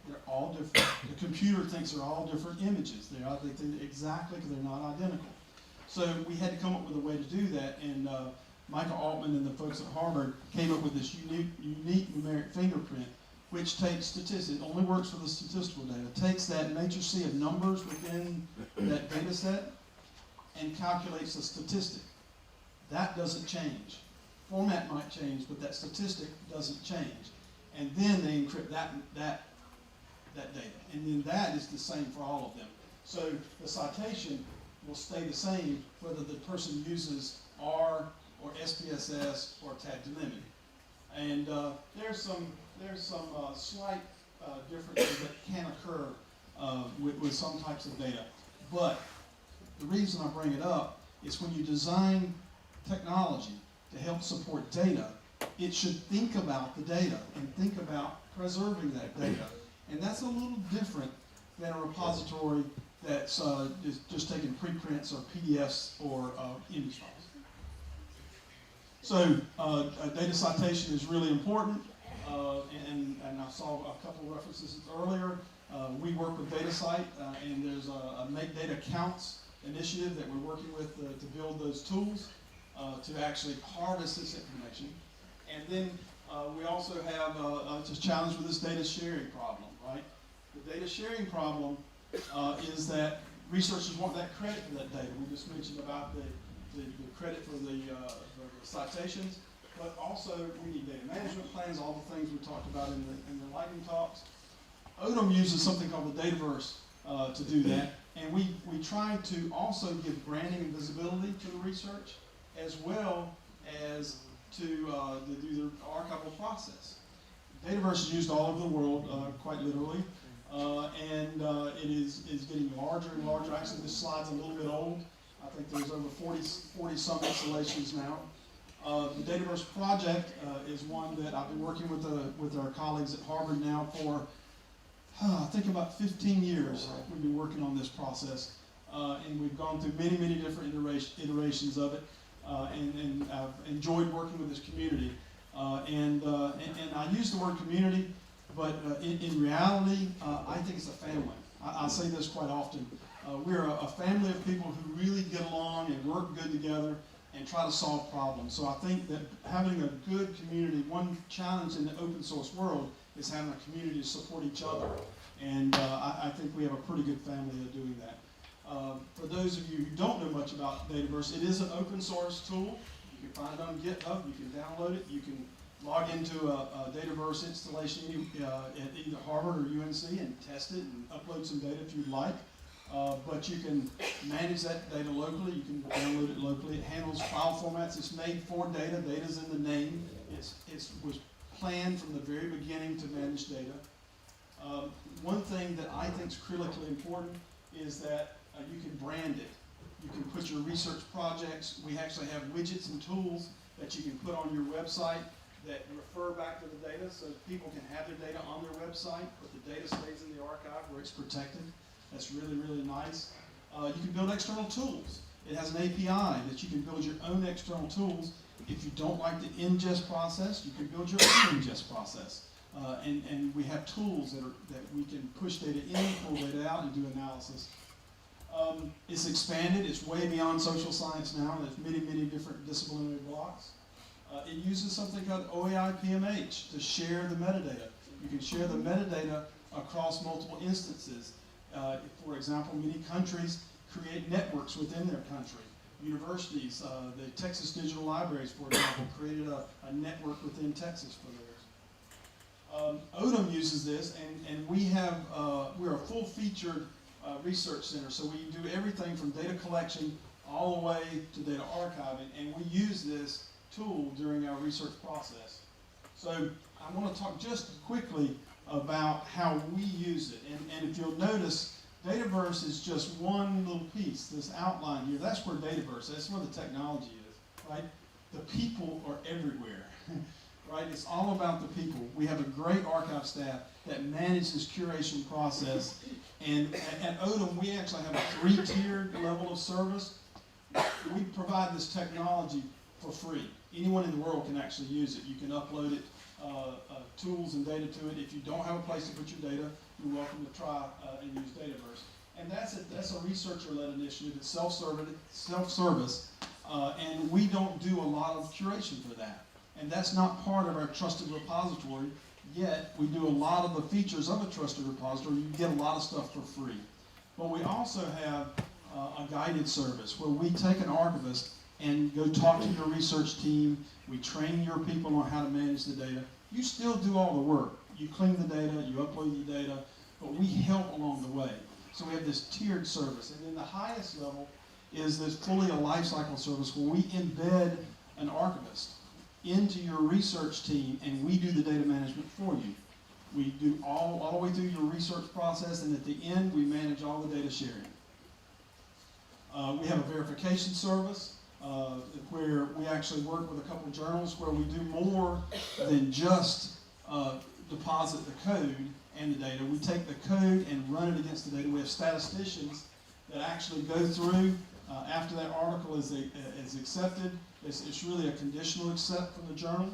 they're all different. The computer thinks they're all different images. They think exactly because they're not identical. So we had to come up with a way to do that, and Michael Altman and the folks at Harvard came up with this unique numeric fingerprint, which takes statistics. It only works for the statistical data. It takes that matrix of numbers within that data set and calculates a statistic. That doesn't change. Format might change, but that statistic doesn't change. And then they encrypt that data. And then that is the same for all of them. So the citation will stay the same whether the person uses R or SPSS or tab delimited. And there's some slight differences that can occur with some types of data. But the reason I bring it up is when you design technology to help support data, it should think about the data and think about preserving that data. And that's a little different than a repository that's just taking preprints or PDFs or image files. So data citation is really important, and I saw a couple of references earlier. We work with DataCite, and there's a Make Data Counts initiative that we're working with to build those tools to actually harvest this information. And then we also have a challenge with this data sharing problem, right? The data sharing problem is that researchers want that credit for that data. We just mentioned about the credit for the citations, but also we need data management plans, all the things we talked about in the lightning talks. Odum uses something called the Dataverse to do that, and we try to also give branding and visibility to the research, as well as to do the archival process. Dataverse is used all over the world, quite literally, and it is getting larger and larger. Actually, this slide's a little bit old. I think there's over 40 some installations now. The Dataverse project is one that I've been working with our colleagues at Harvard now for, I think about 15 years. We've been working on this process, and we've gone through many, many different iterations of it, and I've enjoyed working with this community. And I use the word community But in reality, I think it's a family. I say this quite often. We're a family of people who really get along and work good together and try to solve problems. So I think that having a good community, one challenge in the open source world is having a community to support each other. And I think we have a pretty good family of doing that. For those of you who don't know much about Dataverse, it is an open source tool. You can find it on GitHub, you can download it, you can log into a Dataverse installation at either Harvard or UNC and test it and upload some data if you'd like. But you can manage that data locally, you can download it locally. It handles file formats, it's made for data, data's in the name. It was planned from the very beginning to manage data. One thing that I think is critically important is that you can brand it. You can put your research projects, we actually have widgets and tools that you can put on your website that refer back to the data so people can have their data on their website, but the data stays in the archive where it's protected. That's really, really nice. You can build external tools. It has an API that you can build your own external tools. If you don't like the ingest process, you can build your own ingest process. And we have tools that we can push data in, pull data out, and do analysis. It's expanded. It's way beyond social science now. There's many, many different disciplinary blocks. It uses something called OAI PMH to share the metadata. You can share the metadata across multiple instances. For example, many countries create networks within their country. Universities, the Texas Digital Libraries, for example, created a network within Texas for theirs. Odum uses this, and we're a full-featured research center, so we do everything from data collection all the way to data archiving, and we use this tool during our research process. So I want to talk just quickly about how we use it, and if you'll notice, Dataverse is just one little piece, this outline here. That's where Dataverse, that's where the technology is, right? The people are everywhere, right? It's all about the people. We have a great archive staff that manages this curation process, and at Odum, we actually have a 3-tiered level of service. We provide this technology for free. Anyone in the world can actually use it. You can upload it, tools and data to it. If you don't have a place to put your data, you're welcome to try and use Dataverse. And that's a researcher-led initiative. It's self-service, and we don't do a lot of curation for that. And that's not part of our trusted repository, yet we do a lot of the features of a trusted repository. You get a lot of stuff for free. But we also have a guided service where we take an archivist and go talk to your research team. We train your people on how to manage the data. You still do all the work. You clean the data, you upload the data, but we help along the way. So we have this tiered service. And then the highest level is this fully a lifecycle service where we embed an archivist into your research team and we do the data management for you. We do all the way through your research process, and at the end we manage all the data sharing. We have a verification service where we actually work with a couple of journals where we do more than just deposit the code and the data. We take the code and run it against the data. We have statisticians that actually go through after that article is accepted. It's really a conditional accept from the journal,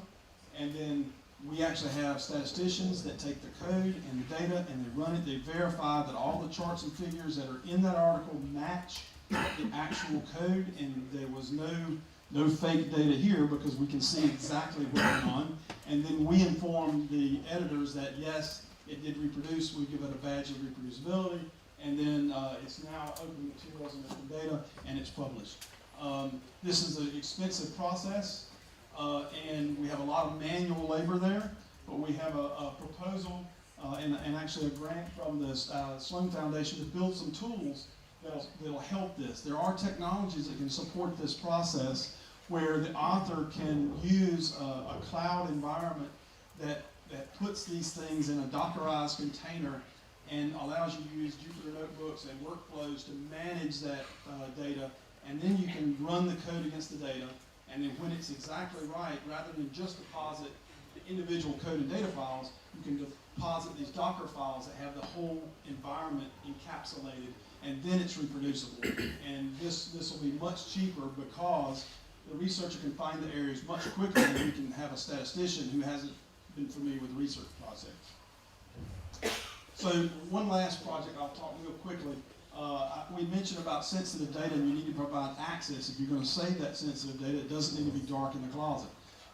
and then we actually have statisticians that take the code and the data and they run it. They verify that all the charts and figures that are in that article match the actual code, and there was no fake data here because we can see exactly what's going on. And then we inform the editors that yes, it did reproduce. We give it a badge of reproducibility, and then it's now open materials and open data, and it's published. This is an expensive process, and we have a lot of manual labor there, but we have a proposal and actually a grant from the Sloan Foundation to build some tools that'll help this. There are technologies that can support this process where the author can use a cloud environment that puts these things in a Dockerized container and allows you to use Jupyter notebooks and workflows to manage that data, and then you can run the code against the data, and then when it's exactly right, rather than just deposit the individual code and data files, you can deposit these Docker files that have the whole environment encapsulated, and then it's reproducible. And this will be much cheaper because the researcher can find the areas much quicker than we can have a statistician who hasn't been familiar with the research project. So one last project I'll talk real quickly. We mentioned about sensitive data, and you need to provide access. If you're going to save that sensitive data, it doesn't need to be dark in the closet.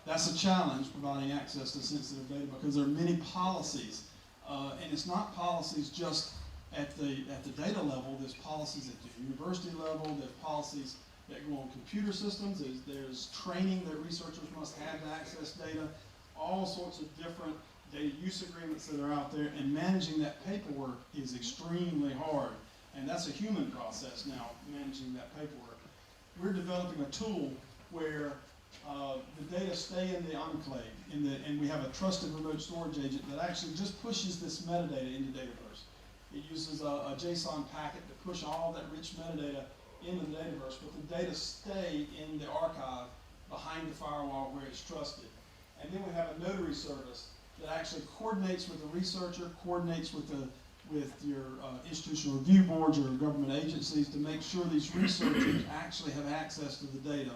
That's a challenge, providing access to sensitive data, because there are many policies. And it's not policies just at the data level. There's policies at the university level. There's policies that go on computer systems. There's training that researchers must have to access data. All sorts of different data use agreements that are out there, and managing that paperwork is extremely hard. And that's a human process now, managing that paperwork. We're developing a tool where the data stay in the enclave, and we have a trusted remote storage agent that actually just pushes this metadata into Dataverse. It uses a JSON packet to push all that rich metadata into the Dataverse, but the data stay in the archive behind the firewall where it's trusted. And then we have a notary service that actually coordinates with the researcher, coordinates with your institutional review boards or government agencies to make sure these researchers actually have access to the data.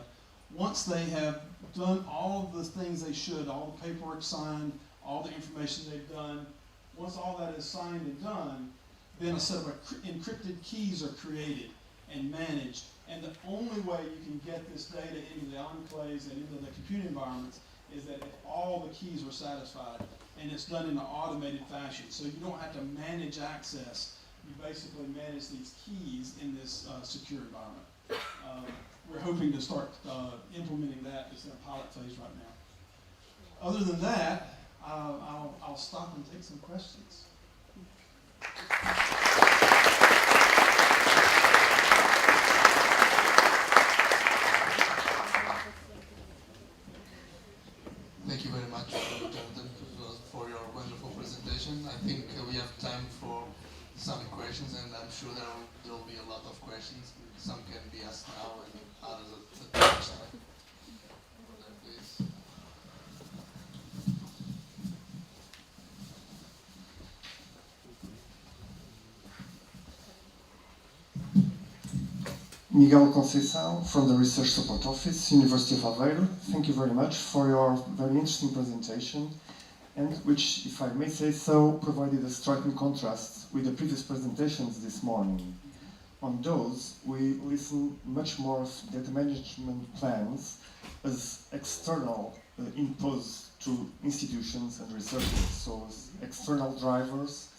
Once they have done all of the things they should, all the paperwork signed, all the information they've done, once all that is signed and done, then a set of encrypted keys are created and managed. And the only way you can get this data into the enclaves and into the computing environments is that if all the keys are satisfied, and it's done in an automated fashion. So you don't have to manage access. You basically manage these keys in this secure environment. We're hoping to start implementing that. It's in a pilot phase right now. Other than that, I'll stop and take some questions. Thank you very much, Jonathan, for your wonderful presentation. I think we have time for some questions, and I'm sure there will be a lot of questions. Some can be asked now, and others at the next time. Please. Miguel Conceição from the Research Support Office, University of Aveiro. Thank you very much for your very interesting presentation, and which, if I may say so, provided a striking contrast with the previous presentations this morning. On those, we listen much more of data management plans as external imposed to institutions and researchers, so as external drivers,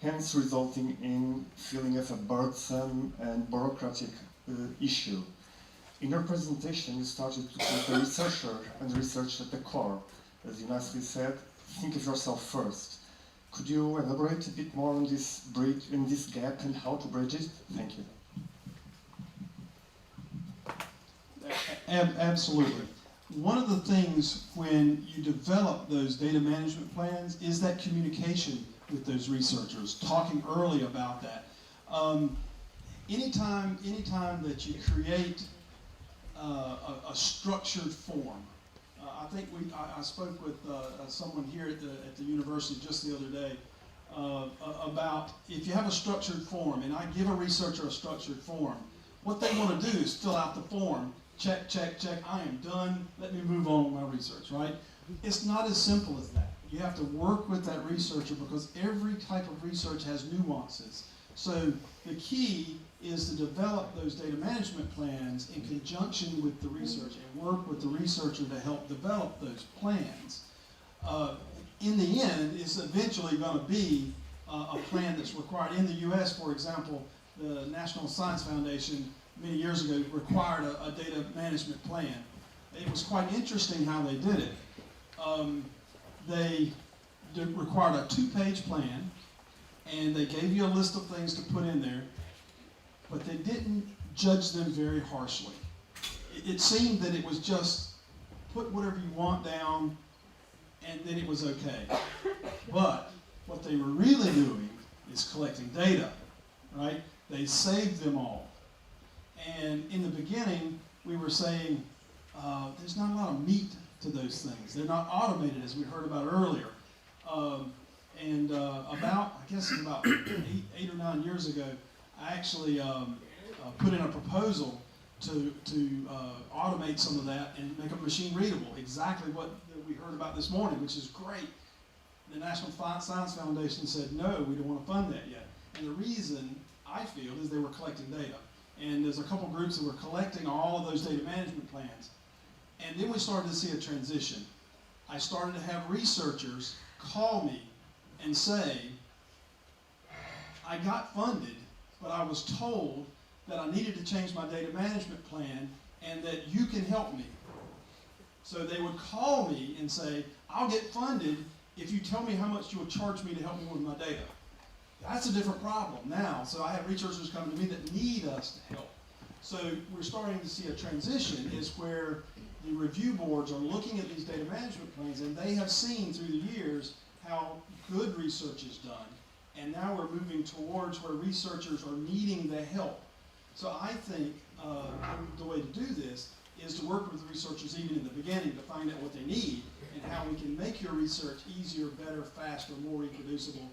hence resulting in feeling of a burdensome and bureaucratic issue. In your presentation, you started to put the researcher and research at the core. As you nicely said, think of yourself first. Could you elaborate a bit more on this bridge, in this gap, and how to bridge it? Thank you. Absolutely. One of the things when you develop those data management plans is that communication with those researchers, talking early about that. Anytime that you create a structured form, I think I spoke with someone here at the university just the other day about if you have a structured form, and I give a researcher a structured form, what they want to do is fill out the form, check, check, check, I am done, let me move on with my research, right? It's not as simple as that. You have to work with that researcher because every type of research has nuances. So the key is to develop those data management plans in conjunction with the research and work with the researcher to help develop those plans. In the end, it's eventually going to be a plan that's required. In the US, for example, the National Science Foundation many years ago required a data management plan. It was quite interesting how they did it. They required a 2-page plan, and they gave you a list of things to put in there, but they didn't judge them very harshly. It seemed that it was just put whatever you want down, and then it was okay. But what they were really doing is collecting data, right? They saved them all. And in the beginning, we were saying there's not a lot of meat to those things. They're not automated, as we heard about earlier. About 8 or 9 years ago, I actually put in a proposal to automate some of that and make it machine readable, exactly what we heard about this morning, which is great. The National Science Foundation said, no, we don't want to fund that yet. And the reason, I feel, is they were collecting data. And there's a couple groups that were collecting all of those data management plans. And then we started to see a transition. I started to have researchers call me and say, I got funded, but I was told that I needed to change my data management plan and that you can help me. So they would call me and say, I'll get funded if you tell me how much you will charge me to help me with my data. That's a different problem now. So I have researchers come to me that need us to help. So we're starting to see a transition is where the review boards are looking at these data management plans, and they have seen through the years how good research is done. And now we're moving towards where researchers are needing the help. So I think the way to do this is to work with the researchers even in the beginning to find out what they need and how we can make your research easier, better, faster, more reproducible.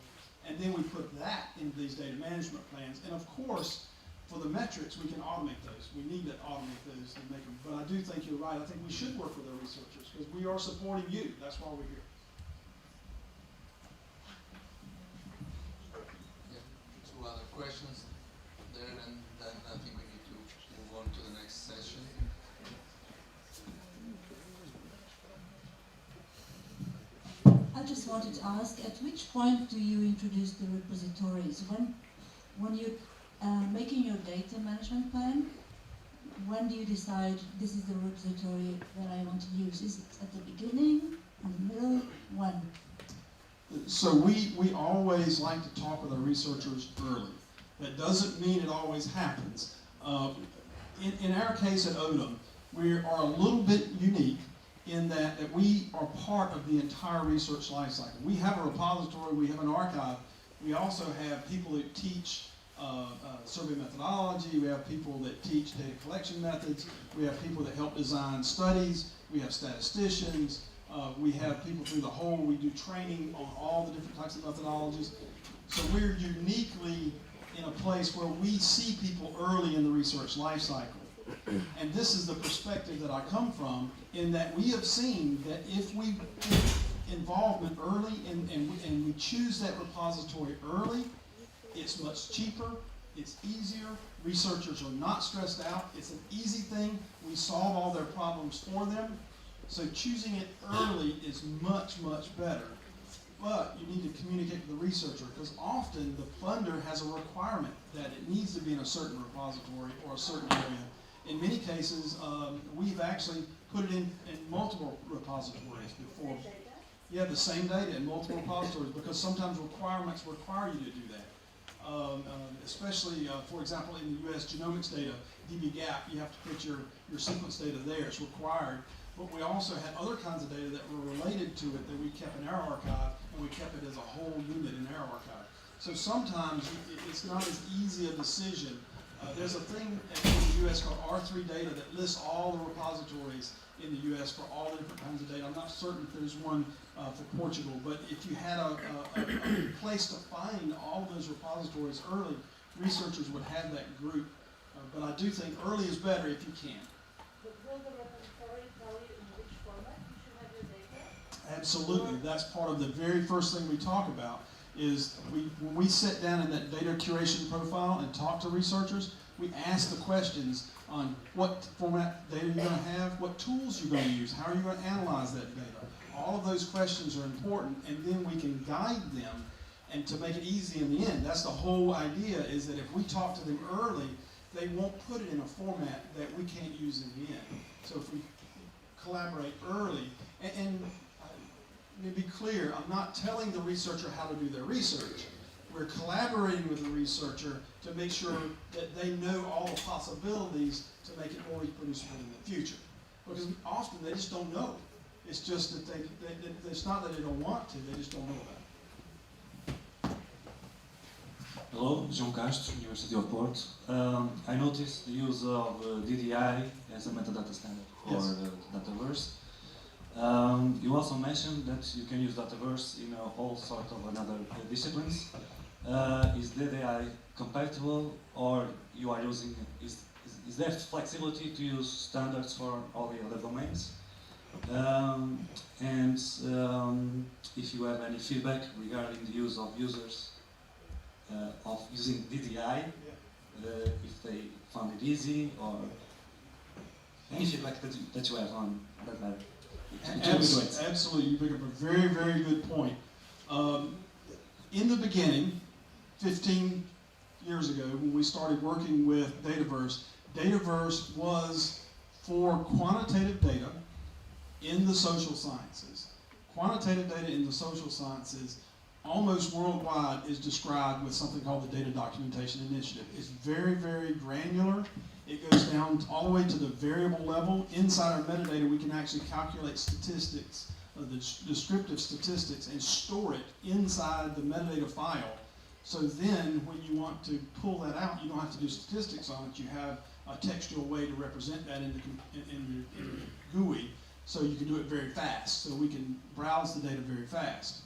And then we put that into these data management plans. And of course, for the metrics, we can automate those. We need to automate those and make them. But I do think you're right. I think we should work with our researchers because we are supporting you. That's why we're here. Yeah. Two other questions there, and then I think we need to move on to the next session. I just wanted to ask, at which point do you introduce the repositories? When you're making your data management plan, when do you decide this is the repository that I want to use? Is it at the beginning, in the middle, when? So we always like to talk with our researchers early. That doesn't mean it always happens. In our case at Odum, we are a little bit unique in that we are part of the entire research lifecycle. We have a repository, we have an archive. We also have people that teach survey methodology, we have people that teach data collection methods, we have people that help design studies, we have statisticians, we have people through the whole, we do training on all the different types of methodologies. So we're uniquely in a place where we see people early in the research lifecycle. And this is the perspective that I come from, in that we have seen that if we get involvement early and we choose that repository early, it's much cheaper, it's easier, researchers are not stressed out, it's an easy thing, we solve all their problems for them. So choosing it early is much, much better. But you need to communicate with the researcher, because often the funder has a requirement that it needs to be in a certain repository or a certain area. In many cases, we've actually put it in multiple repositories before. Yeah, the same data in multiple repositories, because sometimes requirements require you to do that. Especially, for example, in the US genomics data, dbGaP, you have to put your sequence data there, it's required. But we also had other kinds of data that were related to it that we kept in our archive, and we kept it as a whole unit in our archive. So sometimes it's not as easy a decision. There's a thing in the US called R3 data that lists all the repositories in the US for all the different kinds of data. I'm not certain if there's one for Portugal, but if you had a place to find all those repositories early, researchers would have that group. But I do think early is better if you can. But will the repository tell you in which format you should have your data? Absolutely. That's part of the very first thing we talk about. Is when we sit down in that data curation profile and talk to researchers, we ask the questions on what format data you're going to have, what tools you're going to use, how are you going to analyze that data. All of those questions are important, and then we can guide them and to make it easy in the end. That's the whole idea, is that if we talk to them early, they won't put it in a format that we can't use in the end. So if we collaborate early, and let me be clear, I'm not telling the researcher how to do their research. We're collaborating with the researcher to make sure that they know all the possibilities to make it more reproducible in the future. Because often they just don't know. It's just that it's not that they don't want to, they just don't know about it. Hello, João Castro, University of Porto. I noticed the use of DDI as a metadata standard for Dataverse. You also mentioned that you can use Dataverse in all sorts of another disciplines. Is DDI compatible, or you are using, is there flexibility to use standards for all the other domains? And if you have any feedback regarding the use of users of using DDI, if they found it easy, or any feedback that you have on that matter. Absolutely, you bring up a very, very good point. In the beginning, 15 years ago, when we started working with Dataverse, Dataverse was for quantitative data in the social sciences. Quantitative data in the social sciences, almost worldwide, is described with something called the Data Documentation Initiative. It's very, very granular. It goes down all the way to the variable level. Inside our metadata, we can actually calculate statistics, the descriptive statistics, and store it inside the metadata file. So then, when you want to pull that out, you don't have to do statistics on it. You have a textual way to represent that in the GUI, so you can do it very fast. So we can browse the data very fast.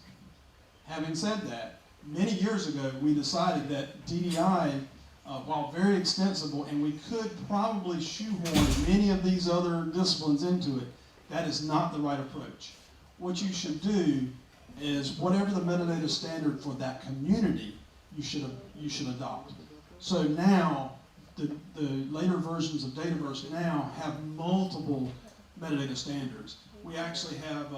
Having said that, many years ago, we decided that DDI, while very extensible, and we could probably shoehorn many of these other disciplines into it, that is not the right approach. What you should do is whatever the metadata standard for that community, you should adopt. So now, the later versions of Dataverse now have multiple metadata standards. We actually have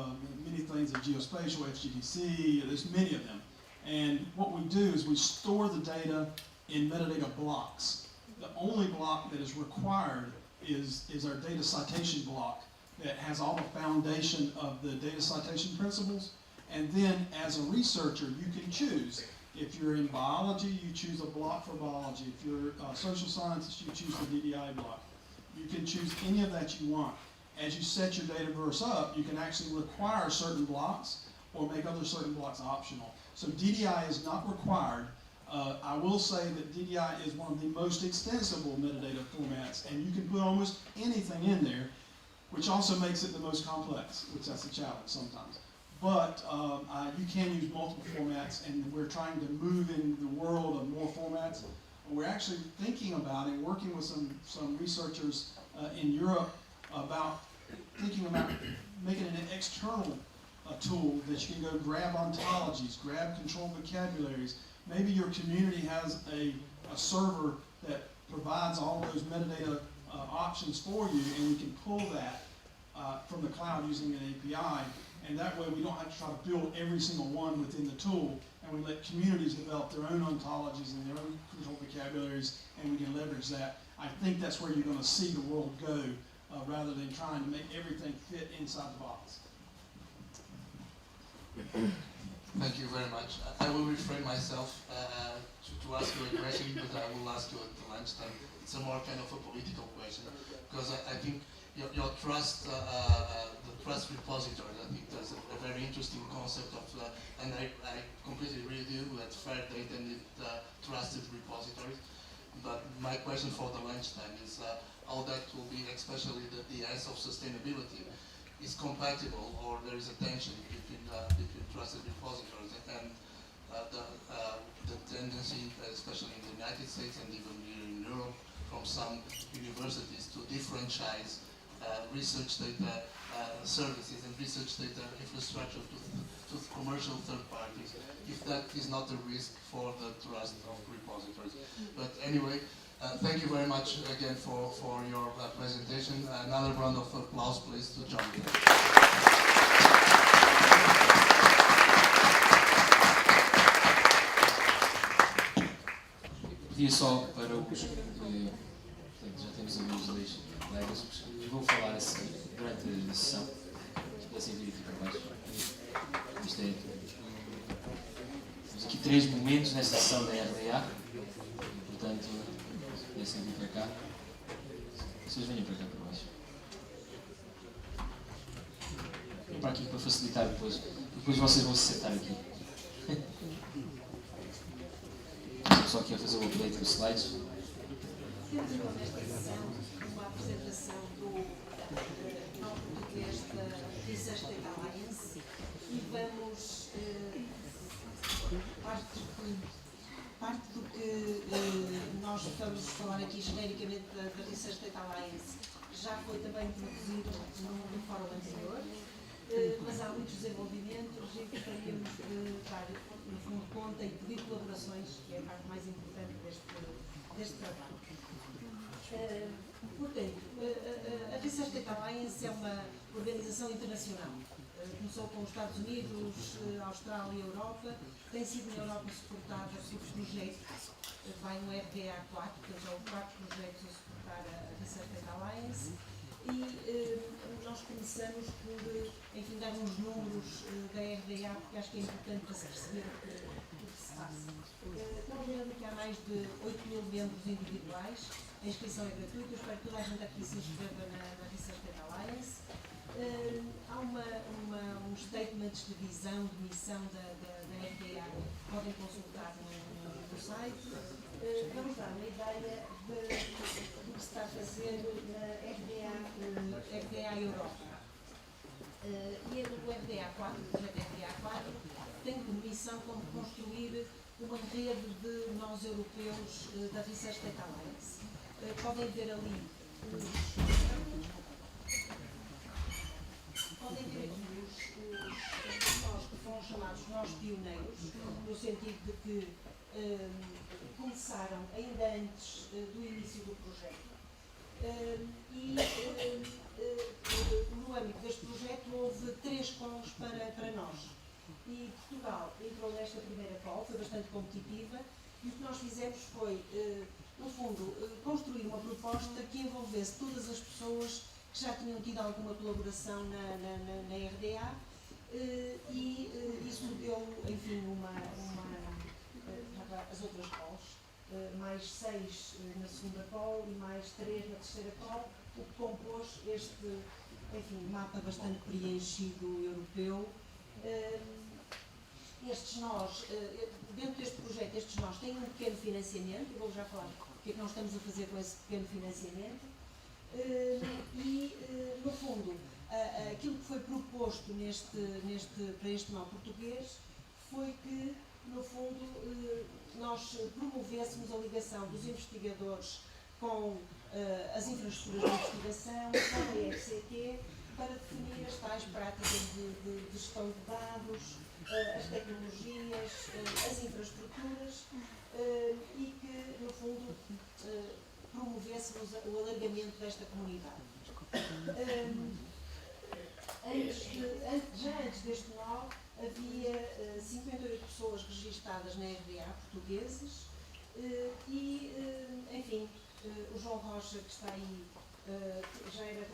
many things in geospatial, HGDC, there's many of them. And what we do is we store the data in metadata blocks. The only block that is required is our data citation block that has all the foundation of the data citation principles. And then as a researcher, you can choose. If you're in biology, you choose a block for biology. If you're a social scientist, you choose the DDI block. You can choose any of that you want. As you set your Dataverse up, you can actually require certain blocks or make other certain blocks optional. So DDI is not required. I will say that DDI is one of the most extensible metadata formats, and you can put almost anything in there, which also makes it the most complex, which that's a challenge sometimes. But you can use multiple formats, and we're trying to move in the world of more formats. We're actually thinking about and working with some researchers in Europe about thinking about making an external tool that you can go grab ontologies, grab controlled vocabularies. Maybe your community has a server that provides all those metadata options for you, and we can pull that from the cloud using an API. And that way we don't have to try to build every single one within the tool, and we let communities develop their own ontologies and their own controlled vocabularies, and we can leverage that. I think that's where you're going to see the world go, rather than trying to make everything fit inside the box. Thank you very much. I will refrain myself to ask you a question, but I will ask you at the lunchtime. It's a more kind of a political question, because I think your trust, the trust repository, I think that's a very interesting concept of, and I completely agree with you that fair data need trusted repositories. But my question for the lunchtime is how that will be, especially the S of sustainability, is compatible, or there is a tension between trusted repositories and the tendency, especially in the United States and even here in Europe, from some universities to differentiate research data services and research data infrastructure to commercial third parties, if that is not a risk for the trust of repositories. But anyway, thank you very much again for your presentation. Another round of applause, please, to John. Pedia só para os que já temos alguns dois colegas que vão falar assim durante a sessão, se pudessem vir aqui para baixo. Isto é, temos aqui 3 momentos nesta sessão da RDA, portanto, se pudessem vir para cá, vocês venham para cá para baixo. Venham para aqui para facilitar depois vocês vão se sentar aqui. Estou só aqui a fazer o update dos slides. Temos então nesta sessão uma apresentação do português da Research Data Alliance e vamos parte do que nós vamos falar aqui genericamente da Research Data Alliance já foi também introduzido no fórum anterior. mas há muitos desenvolvimentos e gostaríamos de dar, no fundo, conta e pedir colaborações, que é a parte mais importante deste trabalho. Portanto, a Research Data Alliance é uma organização internacional. Começou com os Estados Unidos, Austrália e Europa. Tem sido na Europa suportada por projetos. Vai no RDA 4, portanto já houve 4 projetos a suportar a Research Data Alliance. E nós começamos por, enfim, dar uns números da RDA, porque acho que é importante para se perceber o que se passa. Estamos vendo que há mais de 8.000 membros individuais. A inscrição é gratuita, eu espero que toda a gente aqui se inscreva na Research Data Alliance. Há um statement de visão, de missão da RDA, podem consultar no site. Vamos dar uma ideia do que se está a fazer na RDA Europa. E o RDA 4, o projeto RDA 4, tem como missão como construir uma rede de nós europeus da Research Data Alliance. Podem ver ali nós que foram chamados nós pioneiros, no sentido de que começaram ainda antes do início do projeto. No âmbito deste projeto houve 3 calls para nós. E Portugal entrou nesta primeira call, foi bastante competitiva, e o que nós fizemos foi, no fundo, construir uma proposta que envolvesse todas as pessoas que já tinham tido alguma colaboração na RDA, e isso deu, enfim, as outras calls, mais 6 na segunda call e mais 3 na terceira call, o que compôs este, enfim, mapa bastante preenchido europeu. Estes nós, dentro deste projeto, estes nós têm um pequeno financiamento, vou já falar o que é que nós estamos a fazer com esse pequeno financiamento, no fundo, aquilo que foi proposto para este nó português foi que, no fundo, nós promovêssemos a ligação dos investigadores com as infraestruturas de investigação, com a INESC-ID, para definir as tais práticas de gestão de dados, as tecnologias, as infraestruturas, e que, no fundo, promovêssemos o alargamento desta comunidade. Já antes deste nó, havia 58 pessoas registadas na RDA, portugueses, e, enfim, o João Rocha, que está aí, já era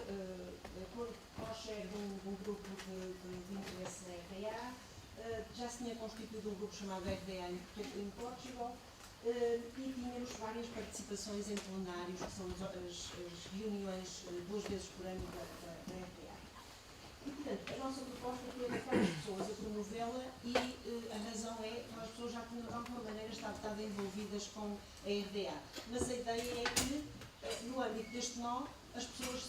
co-chair de um grupo de interesse na RDA, já se tinha constituído um grupo chamado RDA em Portugal, e tínhamos várias participações em plenários, que são as reuniões 2 vezes por ano da RDA. E, portanto, a nossa proposta foi aquelas pessoas a promovê-la, e a razão é que aquelas pessoas já, de alguma maneira, estavam envolvidas com a RDA. Mas a ideia é que, no âmbito deste nó, as pessoas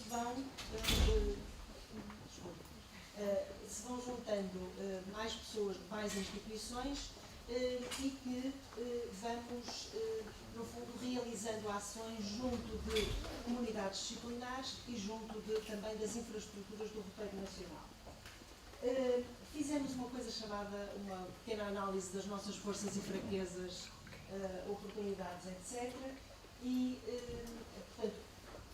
se vão juntando mais pessoas de mais instituições, e que vamos, no fundo, realizando ações junto de comunidades disciplinares e junto também das infraestruturas do roteiro nacional. Fizemos uma coisa chamada, uma pequena análise das nossas forças e fraquezas, oportunidades, etc. E, portanto,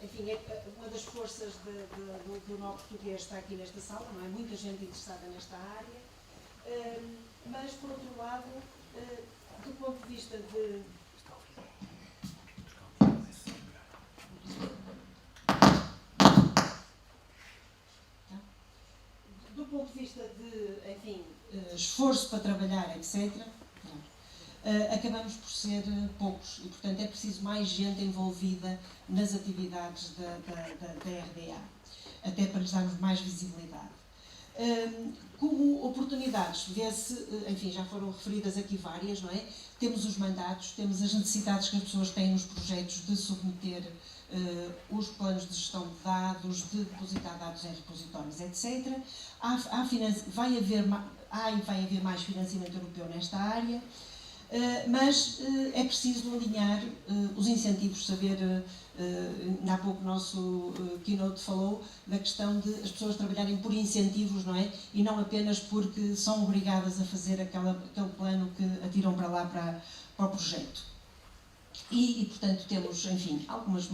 enfim, uma das forças do nó português está aqui nesta sala, não é? Muita gente interessada nesta área. Mas, por outro lado, do ponto de vista de enfim, esforço para trabalhar, etc., acabamos por ser poucos e, portanto, é preciso mais gente envolvida nas atividades da RDA, até para lhes darmos mais visibilidade. Como oportunidades, vê-se, enfim, já foram referidas aqui várias, não é? Temos os mandatos, temos as necessidades que as pessoas têm nos projetos de submeter os planos de gestão de dados, de depositar dados em repositórios, etc. Vai haver mais financiamento europeu nesta área. Mas é preciso alinhar os incentivos, saber, há pouco o nosso Keynote falou da questão de as pessoas trabalharem por incentivos, não é? E não apenas porque são obrigadas a fazer aquele plano que atiram para lá para o projeto. E portanto temos, enfim, algumas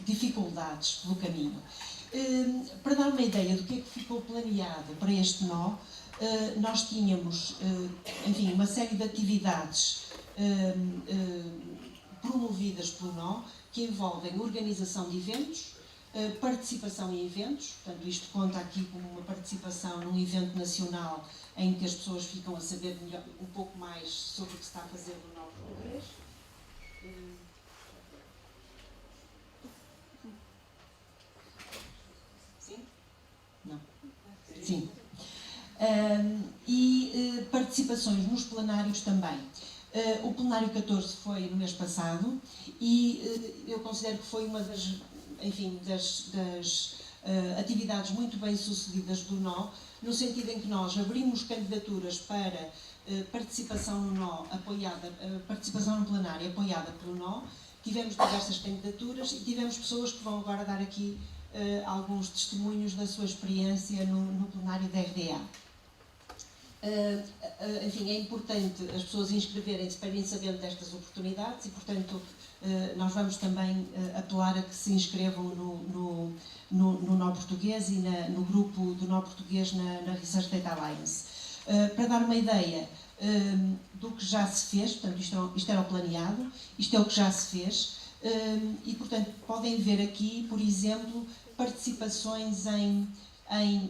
dificuldades pelo caminho. Para dar uma ideia do que é que ficou planeado para este nó, nós tínhamos, enfim, uma série de atividades promovidas pelo nó, que envolvem organização de eventos, participação em eventos, portanto isto conta aqui como uma participação num evento nacional em que as pessoas ficam a saber melhor, um pouco mais sobre o que se está a fazer no nó português. Sim? Não. Sim. E participações nos plenários também. O plenário 14 foi no mês passado e eu considero que foi uma das, enfim, das atividades muito bem sucedidas do nó, no sentido em que nós abrimos candidaturas para participação no nó apoiada, participação no plenário apoiada pelo nó, tivemos diversas candidaturas e tivemos pessoas que vão agora dar aqui alguns testemunhos da sua experiência no plenário da RDA. Enfim, é importante as pessoas inscreverem-se para irem sabendo destas oportunidades e, portanto, nós vamos também apelar a que se inscrevam no nó português e no grupo do nó português na Research Data Alliance. Para dar uma ideia do que já se fez, portanto, isto era o planeado, isto é o que já se fez, e, portanto, podem ver aqui, por exemplo, participações em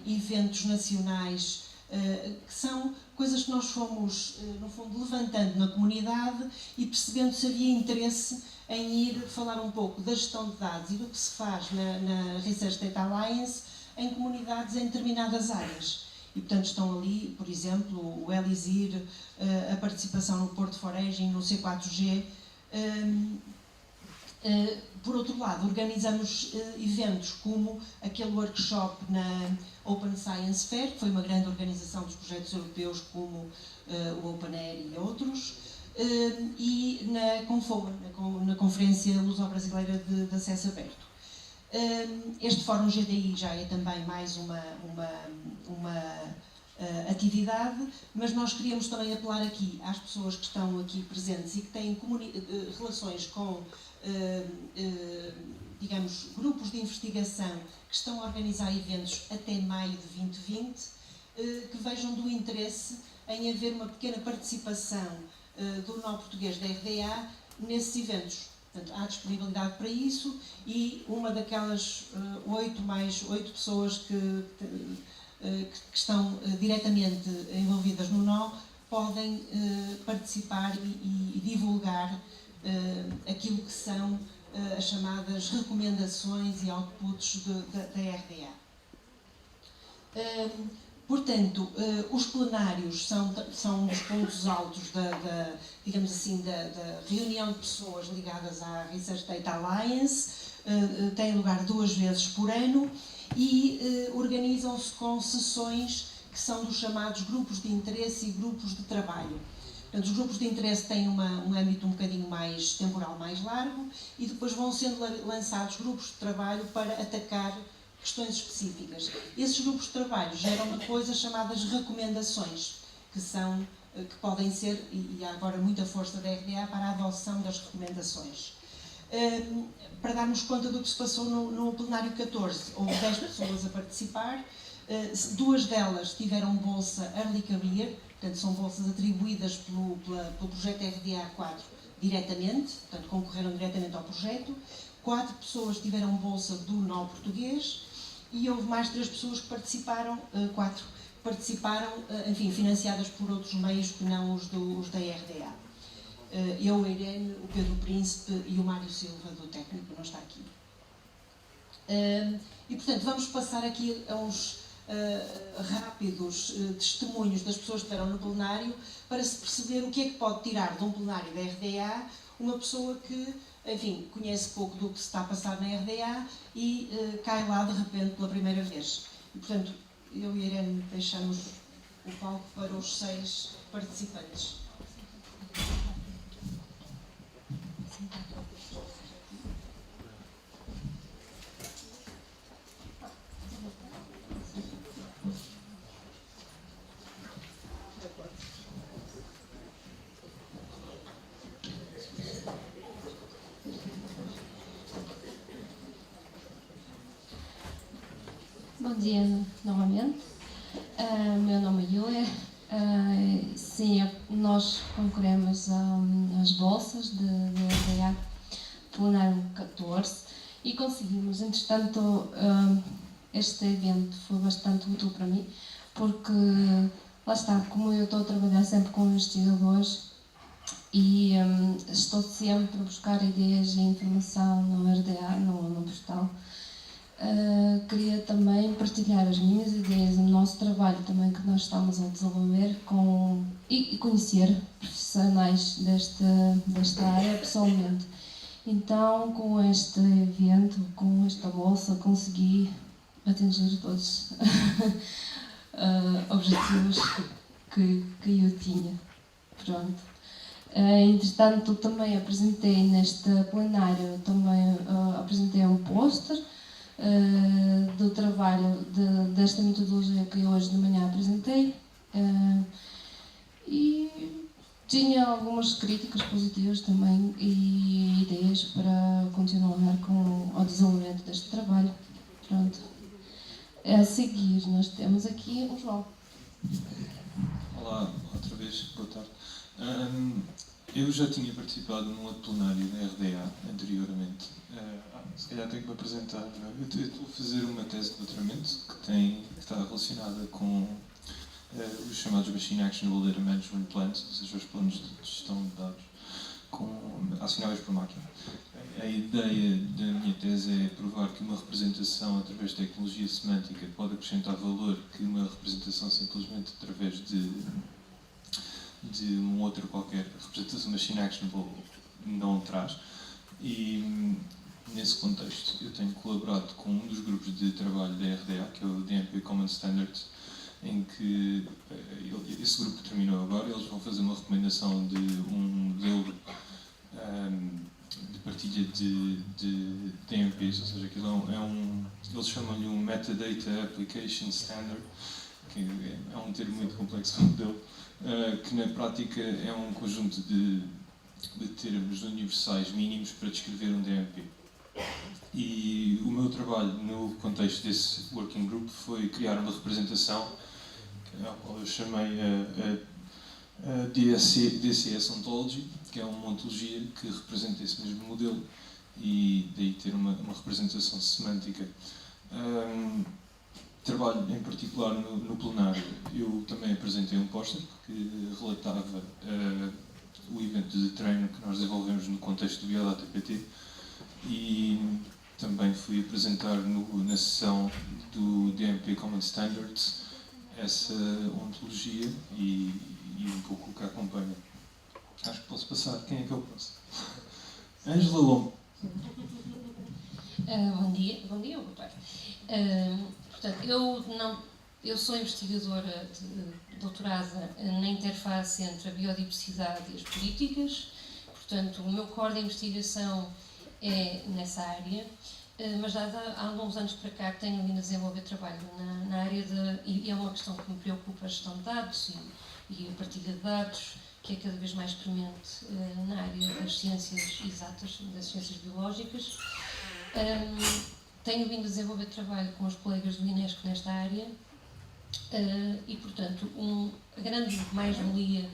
eventos nacionais, que são coisas que nós fomos, no fundo, levantando na comunidade e percebendo se havia interesse em ir falar um pouco da gestão de dados e do que se faz na Research Data Alliance em comunidades em determinadas áreas. E, portanto, estão ali, por exemplo, o Elisir, a participação no Porto Foraging, no C4G. Por outro lado, organizamos eventos como aquele workshop na Open Science Fair, que foi uma grande organização dos projetos europeus como o Open Air e outros, e na Confoma, na Conferência Luso-Brasileira de Acesso Aberto. Este Fórum GDI já é também mais uma atividade, mas nós queríamos também apelar aqui às pessoas que estão aqui presentes e que têm relações com, digamos, grupos de investigação que estão a organizar eventos até maio de 2020, que vejam do interesse em haver uma pequena participação do nó português da RDA nesses eventos. Portanto, há disponibilidade para isso e uma daquelas 8 pessoas que estão diretamente envolvidas no nó podem participar e divulgar aquilo que são as chamadas recomendações e outputs da RDA. Portanto, os plenários são os pontos altos digamos assim, da reunião de pessoas ligadas à Research Data Alliance, têm lugar 2 vezes por ano e organizam-se com sessões que são dos chamados grupos de interesse e grupos de trabalho. Portanto, os grupos de interesse têm um âmbito um bocadinho mais temporal, mais largo, e depois vão sendo lançados grupos de trabalho para atacar questões específicas. Esses grupos de trabalho geram depois as chamadas recomendações, que podem ser, e há agora muita força da RDA para a adoção das recomendações. Para darmos conta do que se passou no plenário 14, houve 10 pessoas a participar, 2 delas tiveram bolsa Early Career, portanto são bolsas atribuídas pelo projeto RDA 4 diretamente, portanto concorreram diretamente ao projeto, 4 pessoas tiveram bolsa do nó português e houve mais 3 pessoas que participaram, 4 participaram, enfim, financiadas por outros meios que não os da RDA. Eu, a Irene, o Pedro Príncipe e o Mário Silva, do técnico, não está aqui. E, portanto, vamos passar aqui a uns rápidos testemunhos das pessoas que estiveram no plenário para se perceber o que é que pode tirar de um plenário da RDA uma pessoa que, enfim, conhece pouco do que se está a passar na RDA e cai lá de repente pela primeira vez. E, portanto, eu e a Irene deixamos o palco para os 6 participantes. Bom dia novamente. Meu nome é Eloy. Sim, nós concorremos às bolsas de RDA plenário 14 e conseguimos. Entretanto, este evento foi bastante útil para mim, porque lá está, como eu estou a trabalhar sempre com investigadores e estou sempre a buscar ideias e informação no RDA, no portal. Queria também partilhar as minhas ideias, o nosso trabalho também que nós estamos a desenvolver e conhecer profissionais desta área pessoalmente. Então, com este evento, com esta bolsa, consegui atingir todos objetivos que eu tinha. Pronto. Entretanto, também apresentei neste plenário, apresentei um póster do trabalho desta metodologia que eu hoje de manhã apresentei e tinha algumas críticas positivas também e ideias para continuar com o desenvolvimento deste trabalho. Pronto. A seguir nós temos aqui o João. Olá, outra vez, boa tarde. Eu já tinha participado num outro plenário da RDA anteriormente. Se calhar tenho que me apresentar. Eu estou a fazer uma tese de doutoramento que está relacionada com os chamados Machine Actionable Data Management Plans, ou seja, os planos de gestão de dados acionáveis por máquina. A ideia da minha tese é provar que uma representação através de tecnologia semântica pode acrescentar valor que uma representação simplesmente através de uma outra qualquer representação Machine Actionable não traz. E nesse contexto eu tenho colaborado com um dos grupos de trabalho da RDA, que é o DMP Common Standards, em que esse grupo terminou agora. Eles vão fazer uma recomendação de um modelo de partilha de DMPs, ou seja, aquilo eles chamam-lhe um Metadata Application Standard, que é um termo muito complexo para o modelo, que na prática é um conjunto de termos universais mínimos para descrever um DMP. E o meu trabalho no contexto desse working group foi criar uma representação, a qual eu chamei a DCS Ontology, que é uma ontologia que representa esse mesmo modelo, e daí ter uma representação semântica. Trabalho em particular no plenário. Eu também apresentei um póster que relatava o evento de treino que nós desenvolvemos no contexto do BioData-PT, e também fui apresentar na sessão do DMP Common Standards essa ontologia e um pouco o que a acompanha. Acho que posso passar. Quem é que eu passo? Ângela Lomba. Bom dia ou boa tarde. Portanto, eu sou investigadora doutorada na interface entre a biodiversidade e as políticas. Portanto, o meu core de investigação é nessa área, mas já há alguns anos para cá que tenho vindo a desenvolver trabalho na área e é uma questão que me preocupa, a gestão de dados e a partilha de dados, que é cada vez mais premente na área das ciências exatas, das ciências biológicas. Tenho vindo a desenvolver trabalho com os colegas do INESC nesta área e, portanto, a grande mais-valia,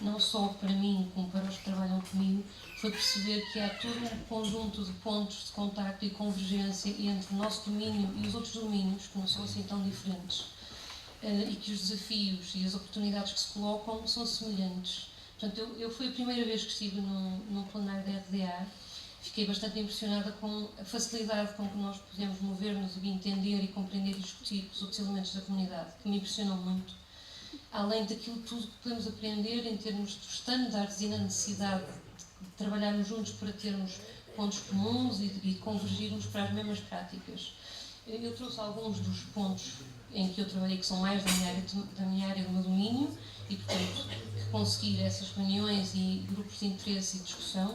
não só para mim como para os que trabalham comigo, foi perceber que há todo um conjunto de pontos de contacto e convergência entre o nosso domínio e os outros domínios, que não são assim tão diferentes, e que os desafios e as oportunidades que se colocam são semelhantes. Portanto, eu foi a primeira vez que estive num plenário da RDA. Fiquei bastante impressionada com a facilidade com que nós podemos mover-nos e entender e compreender e discutir os outros elementos da comunidade, que me impressionou muito. Além daquilo tudo que podemos aprender em termos dos estándares e na necessidade de trabalharmos juntos para termos pontos comuns e convergirmos para as mesmas práticas. Eu trouxe alguns dos pontos em que eu trabalhei, que são mais da minha área, do meu domínio, e portanto conseguir essas reuniões e grupos de interesse e discussão.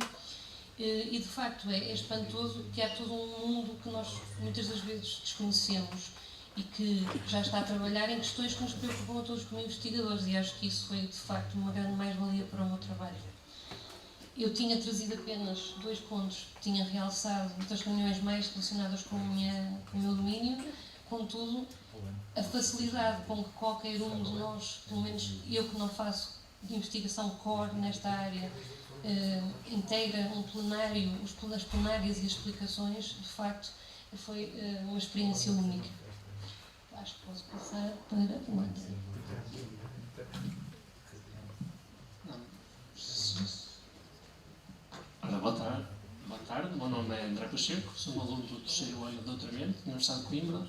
E de facto é espantoso que há todo um mundo que nós muitas das vezes desconhecemos e que já está a trabalhar em questões que nos preocupam a todos como investigadores, e acho que isso foi de facto uma grande mais-valia para o meu trabalho. Eu tinha trazido apenas 2 pontos que tinha realçado das reuniões mais relacionadas com o meu domínio, contudo, a facilidade com que qualquer um de nós, pelo menos eu que não faço investigação core nesta área, integra um plenário, as plenárias e as explicações, de facto, foi uma experiência única. Acho que posso passar para o André. Ora, boa tarde. O meu nome é André Pacheco, sou um aluno do 3º ano de doutoramento na Universidade de Coimbra.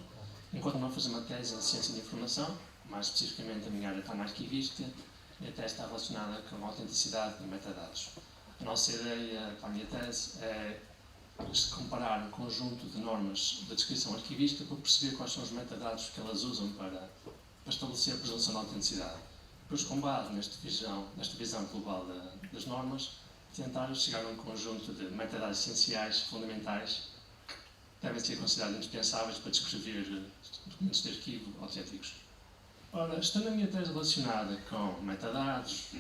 Enquanto não fazer uma tese em Ciência da Informação, mais especificamente a minha área está na arquivística, e a tese está relacionada com a autenticidade e metadados. A nossa ideia para a minha tese é comparar um conjunto de normas da descrição arquivística para perceber quais são os metadados que elas usam para estabelecer a presunção de autenticidade. Depois, com base nesta visão global das normas, tentar chegar a um conjunto de metadados essenciais, fundamentais, que devem ser considerados indispensáveis para descrever documentos de arquivo autênticos. Ora, estando a minha tese relacionada com metadados,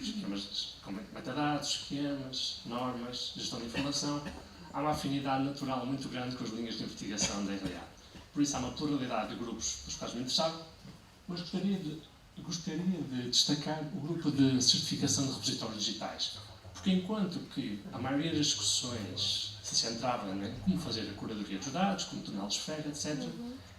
esquemas, normas, gestão de informação, há uma afinidade natural muito grande com as linhas de investigação da RDA. Por isso há uma pluralidade de grupos dos quais me interessava, mas gostaria de destacar o grupo de certificação de repositórios digitais. Porque enquanto que a maioria das discussões se centrava em como fazer a curadoria dos dados, como torná-los FEG, etc.,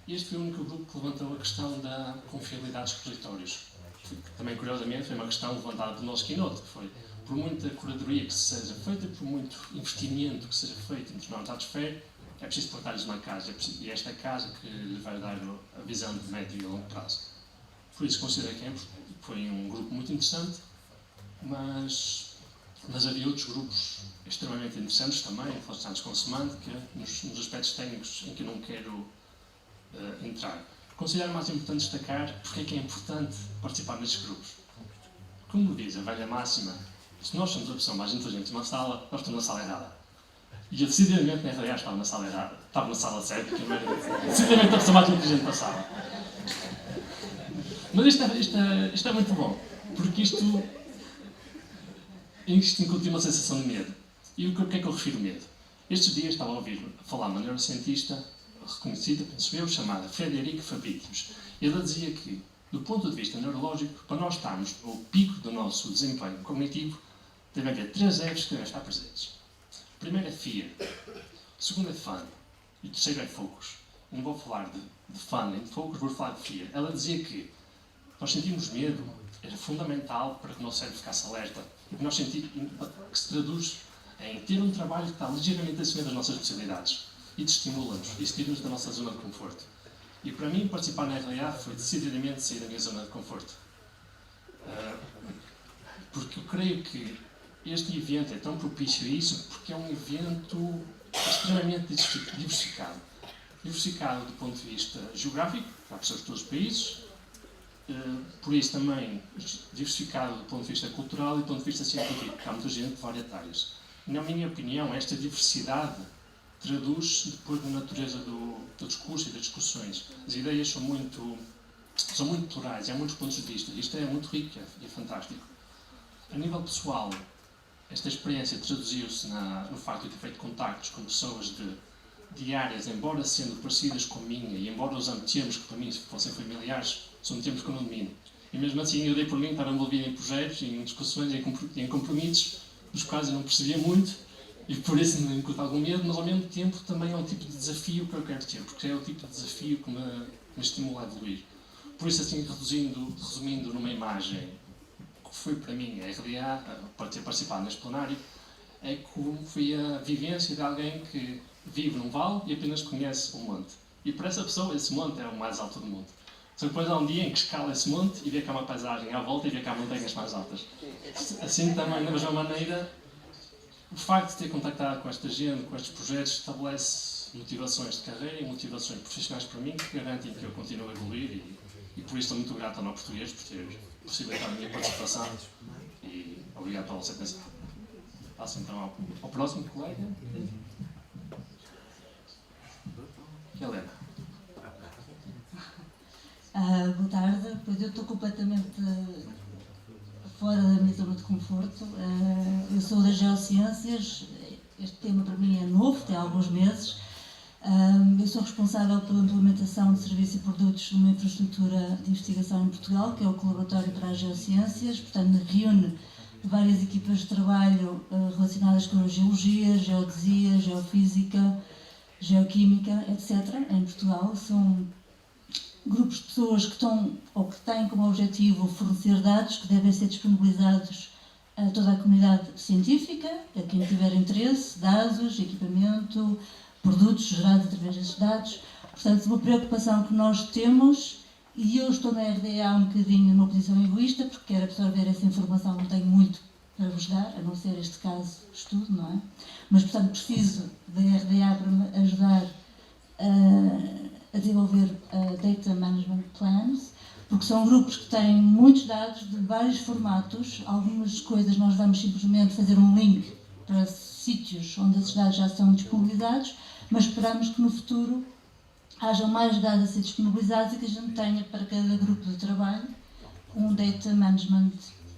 este foi o único grupo que levantou a questão da confiabilidade dos repositórios. Que também, curiosamente, foi uma questão levantada pelo nosso Keynote, que foi, por muita curadoria que seja feita, por muito investimento que seja feito em tornar os dados FEG, é preciso portar-lhes uma casa, e é esta casa que lhe vai dar a visão de médio e longo prazo. Por isso, considero que foi um grupo muito interessante, mas havia outros grupos extremamente interessantes também, relacionados com semântica, nos aspectos técnicos em que eu não quero entrar. Considero mais importante destacar porque é que é importante participar nestes grupos. Como diz a velha máxima, se nós somos a pessoa mais inteligente de uma sala, nós estamos na sala errada. E eu decididamente na RDA estava na sala errada. Estava na sala certa, que eu era decididamente a pessoa mais inteligente da sala. Mas isto é muito bom, porque isto incute uma sensação de medo. E o que é que eu refiro medo? Estes dias estava a ouvir falar uma neurocientista reconhecida, penso eu, chamada Frederic Fabritius. Ele dizia que, do ponto de vista neurológico, para nós estarmos no pico do nosso desempenho cognitivo, deve haver 3 Fs que devem estar presentes. O primeiro é fear, o segundo é fun e o terceiro é focus. Eu não vou falar de fun nem de focus, vou falar de fear. Ela dizia que nós sentimos medo, era fundamental para que o nosso cérebro ficasse alerta, e que se traduz em ter um trabalho que está ligeiramente acima das nossas possibilidades e te estimula-nos e tira-nos da nossa zona de conforto. E para mim, participar na RDA foi decididamente sair da minha zona de conforto. Porque eu creio que este evento é tão propício a isso porque é um evento extremamente diversificado. Diversificado do ponto de vista geográfico, há pessoas de todos os países, por isso também diversificado do ponto de vista cultural e do ponto de vista científico, há muita gente de várias áreas. E, na minha opinião, esta diversidade traduz depois na natureza do discurso e das discussões. As ideias são muito plurais, há muitos pontos de vista. Isto é muito rico e é fantástico. A nível pessoal, esta experiência traduziu-se no facto de ter feito contactos com pessoas de áreas, embora sendo parecidas com a minha, e embora usando termos que para mim fossem familiares, são termos que eu não domino. E mesmo assim eu dei por mim estar envolvido em projetos, em discussões, em compromissos, dos quais eu não percebia muito, e por isso me incuta algum medo, mas ao mesmo tempo também é um tipo de desafio que eu quero ter, porque é o tipo de desafio que me estimula a evoluir. Por isso, assim, resumindo numa imagem, o que foi para mim a RDA, para ter participado neste plenário, é como foi a vivência de alguém que vive num vale e apenas conhece um monte. E para essa pessoa, esse monte é o mais alto do mundo. Só que depois há um dia em que escala esse monte e vê que há uma paisagem à volta e vê que há montanhas mais altas. Assim também, da mesma maneira, o facto de ter contactado com esta gente, com estes projetos, estabelece motivações de carreira e motivações profissionais para mim que garantem que eu continuo a evoluir e por isso estou muito grato ao meu português por ter possibilitado a minha participação e obrigado pela vossa atenção. Passo então ao próximo colega. Helena. Boa tarde, pois eu estou completamente fora da minha zona de conforto. Eu sou das Geociências, este tema para mim é novo, tem alguns meses. Eu sou responsável pela implementação de serviços e produtos de uma infraestrutura de investigação em Portugal, que é o Colaboratório para as Geociências, portanto reúne várias equipas de trabalho relacionadas com a geologia, geodesia, geofísica, geoquímica, etc. em Portugal. São grupos de pessoas que estão ou que têm como objetivo fornecer dados que devem ser disponibilizados a toda a comunidade científica, a quem tiver interesse, dados, equipamento, produtos gerados através destes dados. Portanto, uma preocupação que nós temos, e eu estou na RDA um bocadinho numa posição egoísta, porque quero absorver essa informação, não tenho muito para vos dar, a não ser este caso de estudo, não é? Mas, portanto, preciso da RDA para me ajudar a desenvolver Data Management Plans, porque são grupos que têm muitos dados de vários formatos. Algumas coisas nós vamos simplesmente fazer um link para sítios onde esses dados já são disponibilizados, mas esperamos que no futuro hajam mais dados a ser disponibilizados e que a gente tenha para cada grupo de trabalho um Data Management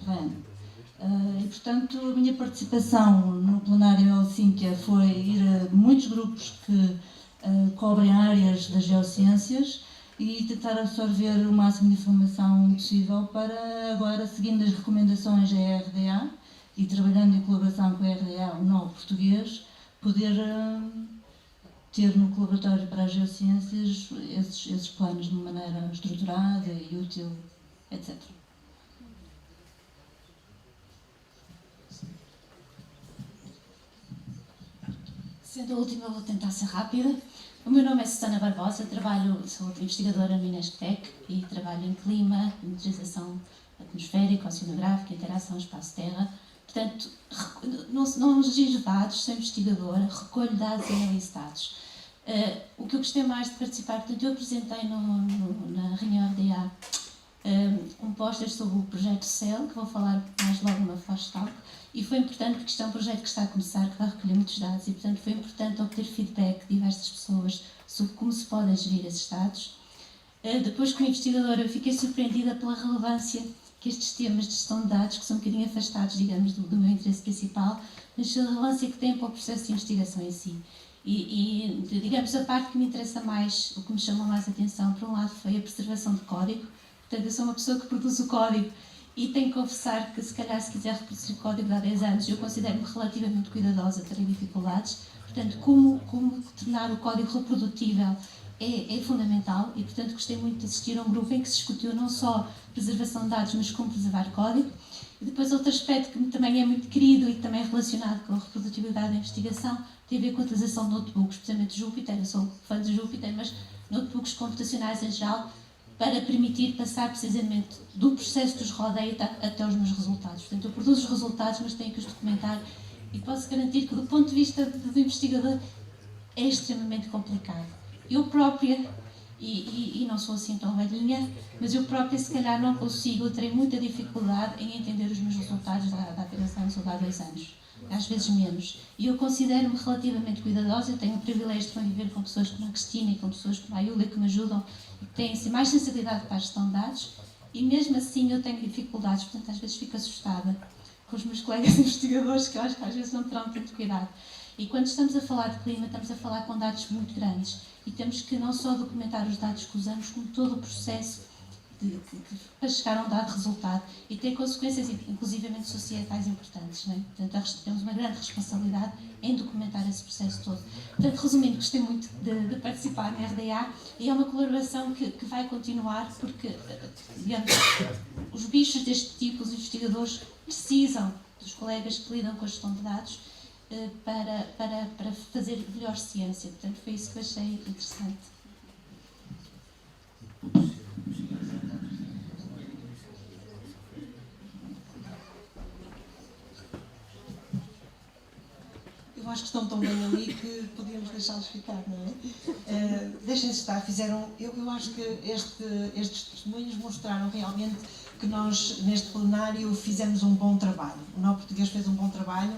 Plan. E, portanto, a minha participação no plenário em Helsínquia foi ir a muitos grupos que cobrem áreas das geociências e tentar absorver o máximo de informação possível para agora, seguindo as recomendações da RDA e trabalhando em colaboração com a RDA, o novo português, poder ter no Colaboratório para as Geociências esses planos de uma maneira estruturada e útil, etc. Sendo a última, vou tentar ser rápida. O meu nome é Susana Barbosa, sou investigadora no INESC-ID e trabalho em clima, monitorização atmosférica, oceanográfica, interação espaço-terra. Portanto, não giro dados, sou investigadora, recolho dados e analiso dados. O que eu gostei mais de participar, portanto, eu apresentei na reunião RDA um póster sobre o projeto CEL, que vou falar mais logo numa flash talk, e foi importante porque isto é um projeto que está a começar, que vai recolher muitos dados e, portanto, foi importante obter feedback de diversas pessoas sobre como se podem gerir esses dados. Depois, como investigadora, eu fiquei surpreendida pela relevância que estes temas de gestão de dados, que são um bocadinho afastados, digamos, do meu interesse principal, mas a relevância que têm para o processo de investigação em si. E digamos, a parte que me interessa mais, o que me chamou mais a atenção, por um lado, foi a preservação de código. Portanto, eu sou uma pessoa que produz o código e tenho que confessar que, se calhar, se quiser reproduzir o código de há 10 anos, eu considero-me relativamente cuidadosa, terei dificuldades. Portanto, como tornar o código reprodutível é fundamental e, portanto, gostei muito de assistir a um grupo em que se discutiu não só preservação de dados, mas como preservar código. E depois outro aspecto que também é muito querido e também é relacionado com a reprodutibilidade da investigação tem a ver com a utilização de notebooks, precisamente de Jupyter. Eu sou fã de Jupyter, mas notebooks computacionais em geral, para permitir passar precisamente do processo que os rodeia até os meus resultados. Portanto, eu produzo os resultados, mas tenho que os documentar e posso garantir que, do ponto de vista do investigador, é extremamente complicado. Eu própria, e não sou assim tão velhinha, mas eu própria, se calhar, não consigo, eu terei muita dificuldade em entender os meus resultados de há apenas anos ou de há 2 anos, às vezes menos. E eu considero-me relativamente cuidadosa, eu tenho o privilégio de conviver com pessoas como a Cristina e com pessoas como a Yula que me ajudam e que têm mais sensibilidade para a gestão de dados, e mesmo assim eu tenho dificuldades, portanto às vezes fico assustada com os meus colegas investigadores que eu acho que às vezes não terão tanto cuidado. E quando estamos a falar de clima, estamos a falar com dados muito grandes e temos que não só documentar os dados que usamos, como todo o processo para chegar a um dado resultado e ter consequências, inclusivamente societais importantes. Não é? Portanto, temos uma grande responsabilidade em documentar esse processo todo. Portanto, resumindo, gostei muito de participar na RDA e é uma colaboração que vai continuar porque, digamos, os bichos deste tipo, os investigadores, precisam dos colegas que lidam com a gestão de dados para fazer melhor ciência. Portanto, foi isso que eu achei interessante. Eu acho que estão tão bem ali que podíamos deixá-los ficar, não é? Deixem-se estar, eu acho que estes testemunhos mostraram realmente que nós, neste plenário, fizemos um bom trabalho. O Nó Português fez um bom trabalho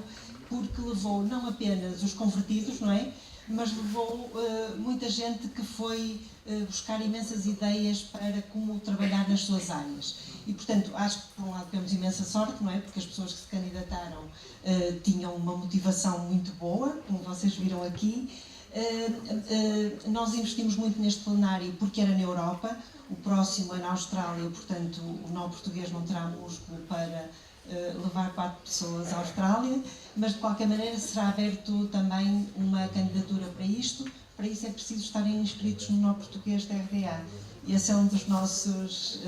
porque levou não apenas os convertidos, não é? Mas levou muita gente que foi buscar imensas ideias para como trabalhar nas suas áreas. E, portanto, acho que, por um lado, temos imensa sorte, não é? Porque as pessoas que se candidataram tinham uma motivação muito boa, como vocês viram aqui. Nós investimos muito neste plenário porque era na Europa, o próximo é na Austrália, portanto, o Nó Português não terá músculo para levar 4 pessoas à Austrália, mas de qualquer maneira será aberto também uma candidatura para isto. Para isso é preciso estarem inscritos no Nó Português da RDA. E esse é um dos nossos,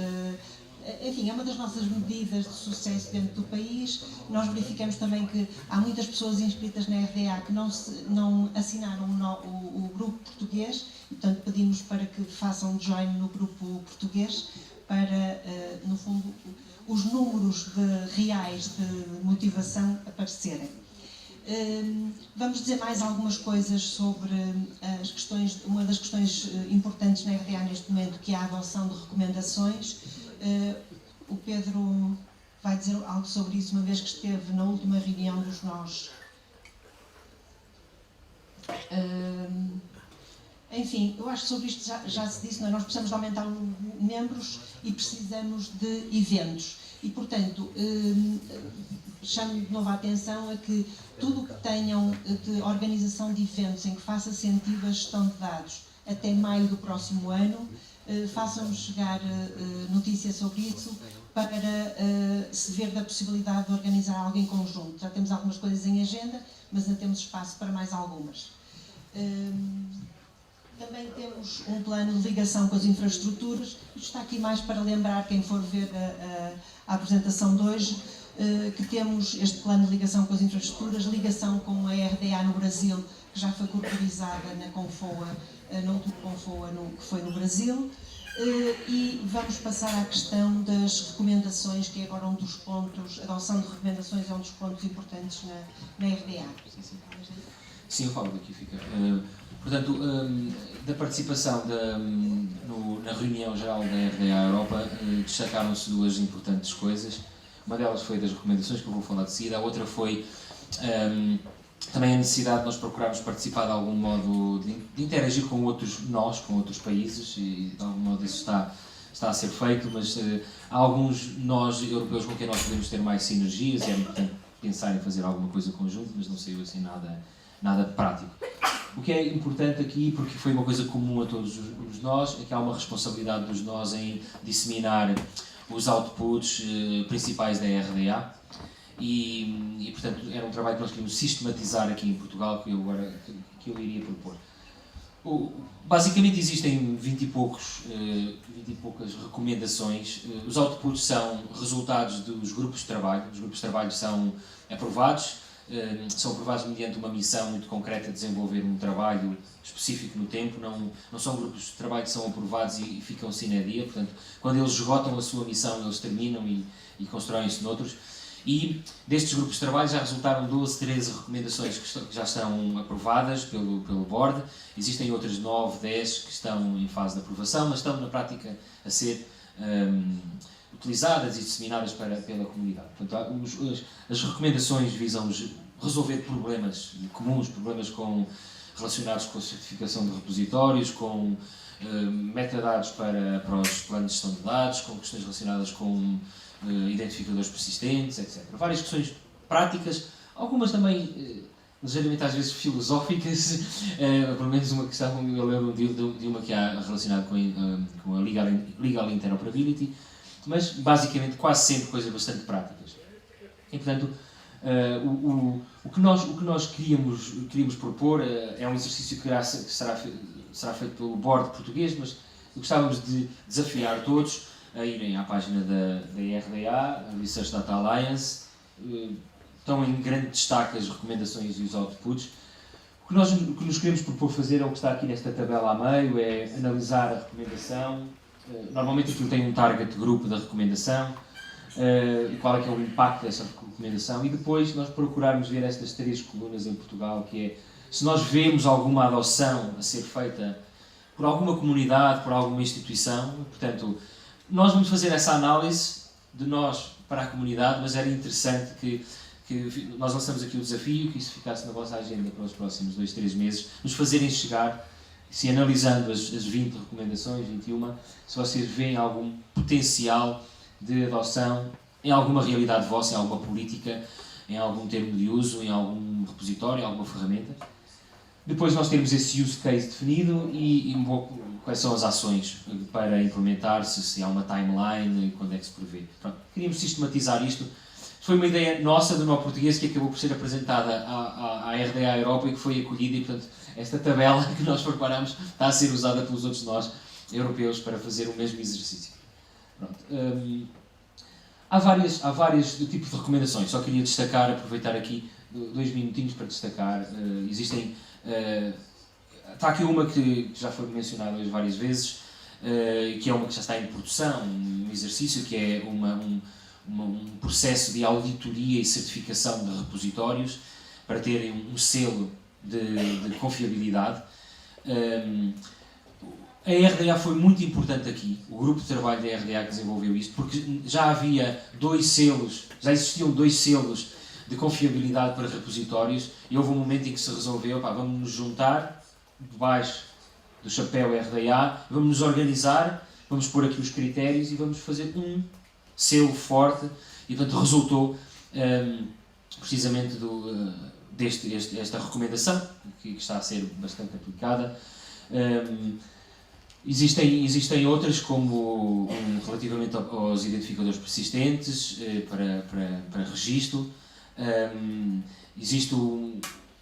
enfim, é uma das nossas medidas de sucesso dentro do país. Nós verificamos também que há muitas pessoas inscritas na RDA que não assinaram o grupo português, e portanto pedimos para que façam join no grupo português para, no fundo, os números reais de motivação aparecerem. Vamos dizer mais algumas coisas sobre as questões, uma das questões importantes na RDA neste momento, que é a adoção de recomendações. O Pedro vai dizer algo sobre isso, uma vez que esteve na última reunião dos nós. Enfim, eu acho que sobre isto já se disse, não é? Nós precisamos de aumentar membros e precisamos de eventos. E, portanto, chamo de novo a atenção a que tudo o que tenham de organização de eventos em que faça sentido a gestão de dados até maio do próximo ano, façam-nos chegar notícias sobre isso para se ver da possibilidade de organizar algo em conjunto. Já temos algumas coisas em agenda, mas ainda temos espaço para mais algumas. Também temos um plano de ligação com as infraestruturas. Isto está aqui mais para lembrar quem for ver a apresentação de hoje, que temos este plano de ligação com as infraestruturas, ligação com a RDA no Brasil, que já foi corporizada na Confoa, na última Confoa que foi no Brasil. E vamos passar à questão das recomendações, que é agora um dos pontos, a adoção de recomendações é um dos pontos importantes na RDA. Sim, eu falo daqui, fica. Portanto, da participação na reunião geral da RDA Europa, destacaram-se 2 importantes coisas. Uma delas foi das recomendações, que eu vou falar de seguida. A outra foi também a necessidade de nós procurarmos participar de algum modo, de interagir com outros nós, com outros países, e de algum modo isso está a ser feito, mas há alguns nós europeus com quem nós podemos ter mais sinergias, e é importante pensar em fazer alguma coisa conjunta, mas não saiu assim nada prático. O que é importante aqui, porque foi uma coisa comum a todos os nós, é que há uma responsabilidade dos nós em disseminar os outputs principais da RDA e, portanto, era um trabalho que nós queríamos sistematizar aqui em Portugal, que eu iria propor. Basicamente existem 20 e poucas recomendações. Os outputs são resultados dos grupos de trabalho. Os grupos de trabalho são aprovados mediante uma missão muito concreta de desenvolver um trabalho específico no tempo. Não são grupos de trabalho que são aprovados e ficam sine dia. Portanto, quando eles esgotam a sua missão, eles terminam e constroem-se noutros. E destes grupos de trabalho já resultaram 12, 13 recomendações que já estão aprovadas pelo board. Existem outras 9, 10 que estão em fase de aprovação, mas estão na prática a ser utilizadas e disseminadas pela comunidade. Portanto, as recomendações visam resolver problemas comuns, problemas relacionados com a certificação de repositórios, com metadados para os planos de gestão de dados, com questões relacionadas com identificadores persistentes, etc. Várias questões práticas, algumas também ligeiramente às vezes filosóficas, pelo menos uma questão, eu lembro de uma que há relacionada com a legal interoperability, mas basicamente quase sempre coisas bastante práticas. E portanto, o que nós queríamos propor é um exercício que será feito pelo board português, mas gostávamos de desafiar todos a irem à página da RDA, a Research Data Alliance. Estão em grande destaque as recomendações e os outputs. O que nos queremos propor fazer é o que está aqui nesta tabela a meio, é analisar a recomendação. Normalmente aquilo tem um target grupo da recomendação, e qual é que é o impacto dessa recomendação, e depois nós procurarmos ver estas 3 colunas em Portugal, que é, se nós vemos alguma adoção a ser feita por alguma comunidade, por alguma instituição, portanto, nós vamos fazer essa análise de nós para a comunidade, mas era interessante que nós lançamos aqui o desafio, que isso ficasse na vossa agenda para os próximos 2, 3 meses, nos fazerem chegar, se analisando as 20 recomendações, 21, se vocês veem algum potencial de adoção em alguma realidade vossa, em alguma política, em algum termo de uso, em algum repositório, em alguma ferramenta. Depois nós temos esse use case definido e quais são as ações para implementar, se há uma timeline, quando é que se prevê. Pronto, queríamos sistematizar isto. Foi uma ideia nossa, do meu português, que acabou por ser apresentada à RDA Europa e que foi acolhida, e portanto esta tabela que nós preparamos está a ser usada pelos outros nós, europeus, para fazer o mesmo exercício. Pronto. Há vários tipos de recomendações, só queria destacar, aproveitar aqui 2 minutinhos para destacar. Está aqui uma que já foi mencionada hoje várias vezes, que é uma que já está em produção, um exercício que é um processo de auditoria e certificação de repositórios para terem um selo de confiabilidade. A RDA foi muito importante aqui, o grupo de trabalho da RDA que desenvolveu isto, porque já havia 2 selos, já existiam 2 selos de confiabilidade para repositórios, e houve um momento em que se resolveu, vamos nos juntar debaixo do chapéu RDA, vamos nos organizar, vamos pôr aqui os critérios e vamos fazer um selo forte, e portanto resultou precisamente desta recomendação, que está a ser bastante aplicada. Existem outras, como relativamente aos identificadores persistentes, para registro. Existe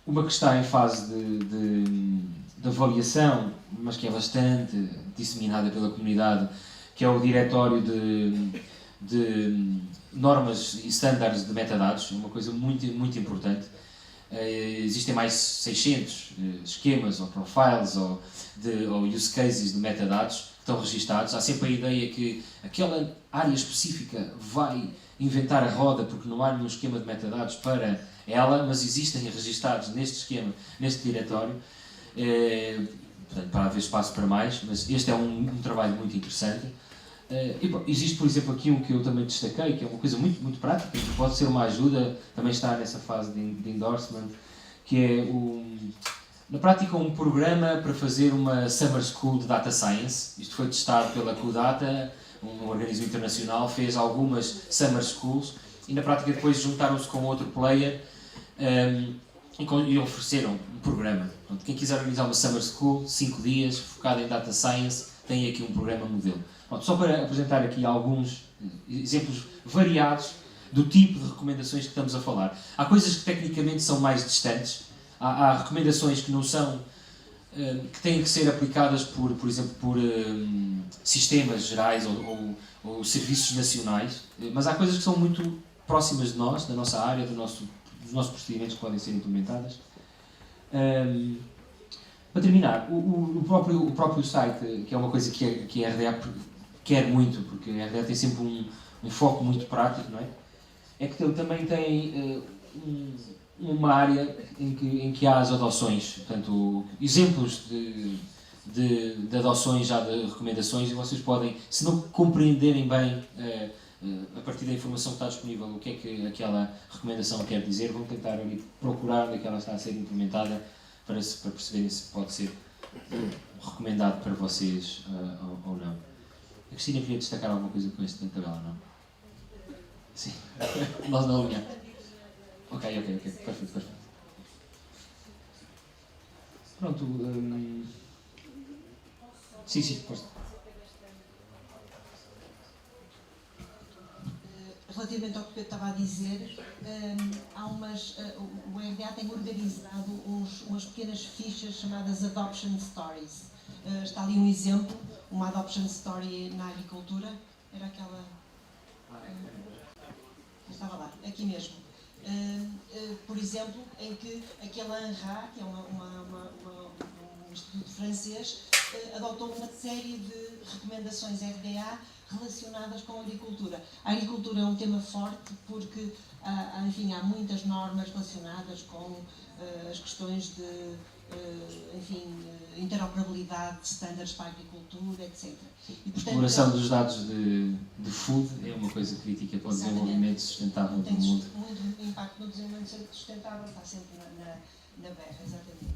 uma que está em fase de avaliação, mas que é bastante disseminada pela comunidade, que é o Diretório de Normas e Standards de Metadados, uma coisa muito, muito importante. Existem mais 600 esquemas ou profiles ou use cases de metadados que estão registados. Há sempre a ideia que aquela área específica vai inventar a roda porque não há nenhum esquema de metadados para ela, mas existem registados neste esquema, neste diretório. Portanto, para haver espaço para mais, mas este é um trabalho muito interessante. Existe, por exemplo, aqui um que eu também destaquei, que é uma coisa muito, muito prática, que pode ser uma ajuda, também está nessa fase de endorsement, que é, na prática, um programa para fazer uma Summer School de Data Science. Isto foi testado pela QData, um organismo internacional, fez algumas Summer Schools, e na prática depois juntaram-se com outro player e ofereceram um programa. Portanto, quem quiser organizar uma Summer School, 5 dias, focada em Data Science, tem aqui um programa modelo. Pronto, só para apresentar aqui alguns exemplos variados do tipo de recomendações que estamos a falar. Há coisas que tecnicamente são mais distantes, há recomendações que não são, que têm que ser aplicadas por exemplo, por sistemas gerais ou serviços nacionais, mas há coisas que são muito próximas de nós, da nossa área, dos nossos procedimentos que podem ser implementadas. Para terminar, o próprio site, que é uma coisa que a RDA quer muito, porque a RDA tem sempre um foco muito prático, não é? É que também tem uma área em que há as adoções, portanto, exemplos de adoções já de recomendações, e vocês podem, se não compreenderem bem a partir da informação que está disponível o que é que aquela recomendação quer dizer, vão tentar ali procurar onde é que ela está a ser implementada para perceberem se pode ser recomendado para vocês ou não. A Cristina queria destacar alguma coisa com este tabela, não? Sim. Nós não alinhamos. Ok. Perfeito. Pronto. Sim, força. Relativamente ao que eu estava a dizer, o RDA tem organizado umas pequenas fichas chamadas Adoption Stories. Está ali um exemplo, uma Adoption Story na agricultura. Era aquela... estava lá, aqui mesmo. Por exemplo, em que aquela ANRA, que é um Instituto Francês, adotou uma série de recomendações RDA relacionadas com a agricultura. A agricultura é um tema forte porque, enfim, há muitas normas relacionadas com as questões de, enfim, interoperabilidade de standards para a agricultura, etc. E, portanto, a exploração dos dados de food é uma coisa crítica para o desenvolvimento sustentável do mundo. Muito impacto no desenvolvimento sustentável, está sempre na berra, exatamente.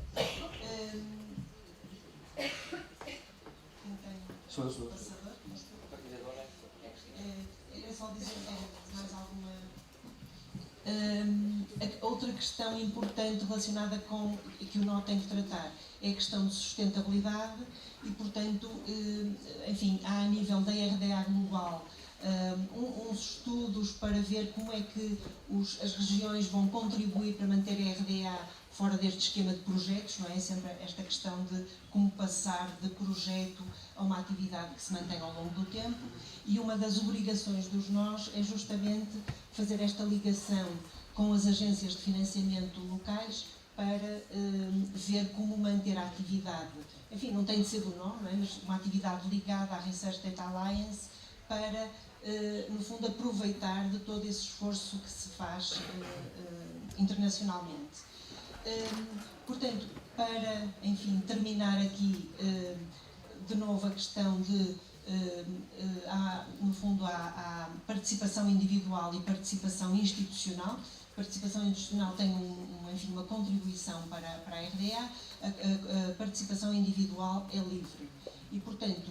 Quem tem? Sou eu. Passador? É só dizer mais alguma. Outra questão importante relacionada com que o nó tem que tratar é a questão de sustentabilidade e, portanto, enfim, há a nível da RDA global uns estudos para ver como é que as regiões vão contribuir para manter a RDA fora deste esquema de projetos, não é? Sempre esta questão de como passar de projeto a uma atividade que se mantém ao longo do tempo, e uma das obrigações dos nós é justamente fazer esta ligação com as agências de financiamento locais para ver como manter a atividade, enfim, não tem de ser do nó, não é? Mas uma atividade ligada à Research Data Alliance para, no fundo, aproveitar de todo esse esforço que se faz internacionalmente. Portanto, para, enfim, terminar aqui, de novo a questão de, no fundo, há participação individual e participação institucional. A participação institucional tem enfim, uma contribuição para a RDA, a participação individual é livre. E, portanto,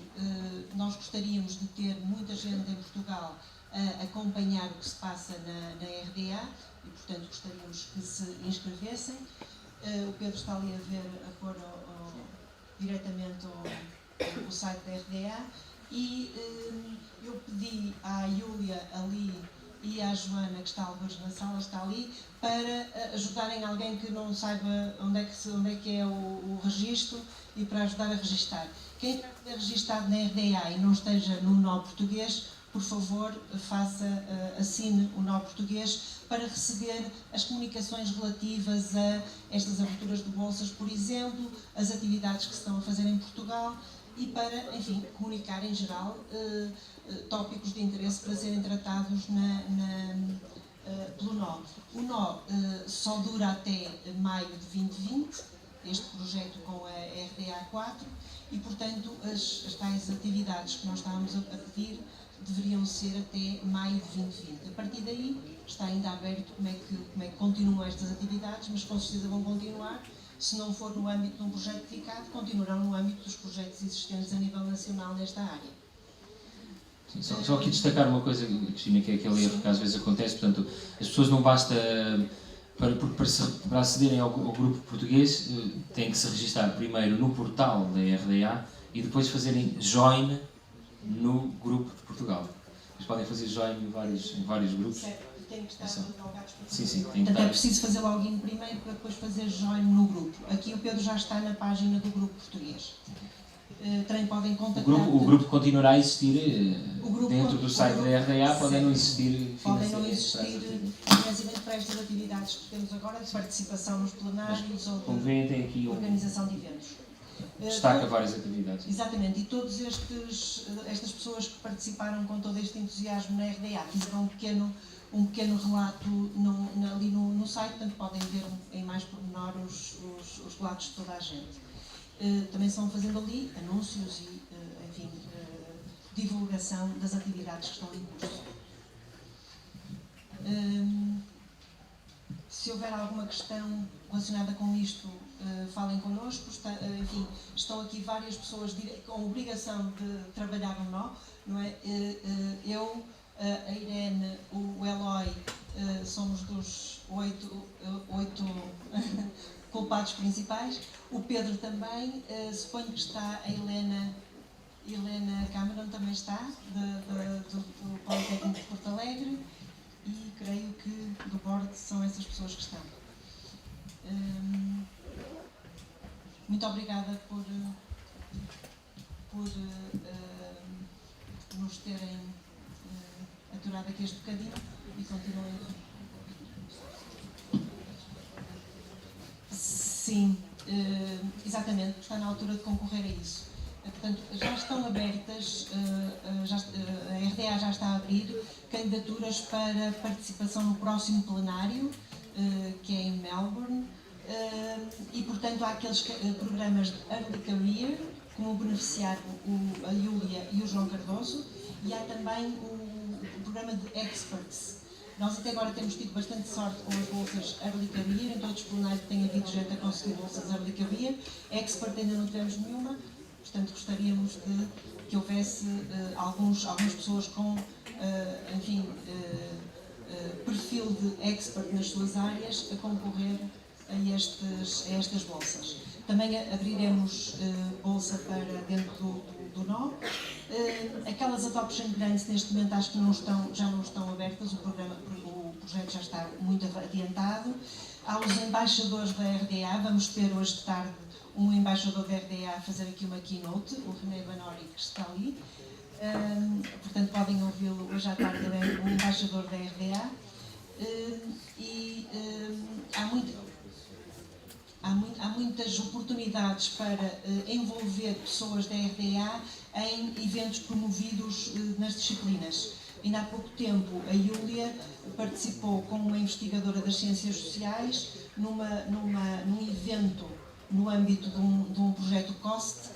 nós gostaríamos de ter muita gente em Portugal a acompanhar o que se passa na RDA e, portanto, gostaríamos que se inscrevessem. O Pedro está ali a pôr diretamente o site da RDA e eu pedi à Júlia ali e à Joana, que está alguns na sala, está ali, para ajudarem alguém que não saiba onde é que é o registro e para ajudar a registar. Quem estiver registado na RDA e não esteja no nó português, por favor, assine o nó português para receber as comunicações relativas a estas aberturas de bolsas, por exemplo, as atividades que se estão a fazer em Portugal e para, enfim, comunicar em geral tópicos de interesse para serem tratados pelo nó. O nó só dura até maio de 2020, este projeto com a RDA 4, e, portanto, as tais atividades que nós estávamos a pedir deveriam ser até maio de 2020. A partir daí está ainda aberto como é que continuam estas atividades, mas com certeza vão continuar. Se não for no âmbito de um projeto dedicado, continuarão no âmbito dos projetos existentes a nível nacional nesta área. Sim, só aqui destacar uma coisa, Cristina, que é aquele erro que às vezes acontece. Portanto, as pessoas não basta, para acederem ao grupo português, têm que se registrar primeiro no portal da RDA e depois fazerem join no grupo de Portugal. Eles podem fazer join em vários grupos. Certo, tem que estar logados para fazer. Sim, Portanto, é preciso fazer login primeiro para depois fazer join no grupo. Aqui o Pedro já está na página do grupo português. Também podem contactar... O grupo continuará a existir dentro do site da RDA, podem não existir financiamento para estas atividades que temos agora, de participação nos plenários ou de organização de eventos. Destaca várias atividades. Exatamente, e todas estas pessoas que participaram com todo este entusiasmo na RDA fizeram um pequeno relato ali no site, portanto podem ver em mais pormenor os relatos de toda a gente. Também estão fazendo ali anúncios e, enfim, divulgação das atividades que estão em curso. Se houver alguma questão relacionada com isto, falem connosco. Enfim, estão aqui várias pessoas com obrigação de trabalhar no nó, não é? Eu, a Irene, o Eloy, somos dos 8 culpados principais. O Pedro também, suponho que está a Helena Cameron também está, do Politécnico de Porto Alegre, e creio que do board são essas pessoas que estão. Muito obrigada por nos terem aturado aqui este bocadinho e continuem. Sim, exatamente. Exatamente, está na altura de concorrer a isso. Portanto, já estão abertas, a RDA já está a abrir candidaturas para participação no próximo plenário, que é em Melbourne, e portanto há aqueles programas de Early Career, como beneficiar a Júlia e o João Cardoso, e há também o programa de Experts. Nós até agora temos tido bastante sorte com as bolsas Early Career, em todos os plenários tem havido gente a conseguir bolsas Early Career. Expert ainda não tivemos nenhuma, portanto gostaríamos de que houvesse algumas pessoas com, perfil de expert nas suas áreas a concorrer a estas bolsas. Também abriremos bolsa para dentro do nó. Aquelas adoption grants neste momento acho que já não estão abertas, o projeto já está muito adiantado. Há os embaixadores da RDA, vamos ter hoje de tarde um embaixador da RDA a fazer aqui uma keynote, o René Banori, que está ali. Portanto, podem ouvi-lo hoje à tarde, ele é o embaixador da RDA. Há muitas oportunidades para envolver pessoas da RDA em eventos promovidos nas disciplinas. Ainda há pouco tempo a Júlia participou como uma investigadora das ciências sociais num evento no âmbito de um projeto COST,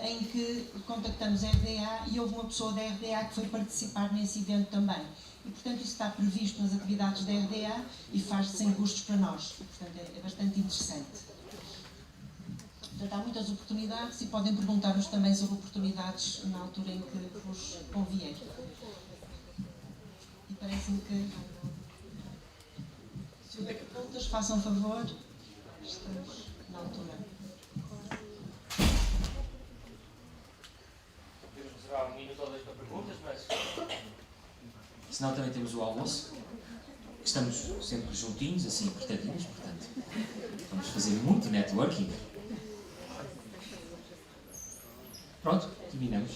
em que contactamos a RDA e houve uma pessoa da RDA que foi participar nesse evento também. E, portanto, isso está previsto nas atividades da RDA e faz-se sem custos para nós. Portanto, é bastante interessante. Portanto, há muitas oportunidades e podem perguntar-nos também sobre oportunidades na altura em que vos convier. E parece-me que, se houver perguntas, façam favor. Estamos na altura. Podemos reservar 1 minuto ou 2 para perguntas, mas... Senão também temos o almoço. Estamos sempre juntinhos, assim, apertadinhos, portanto, vamos fazer muito networking. Pronto, terminamos.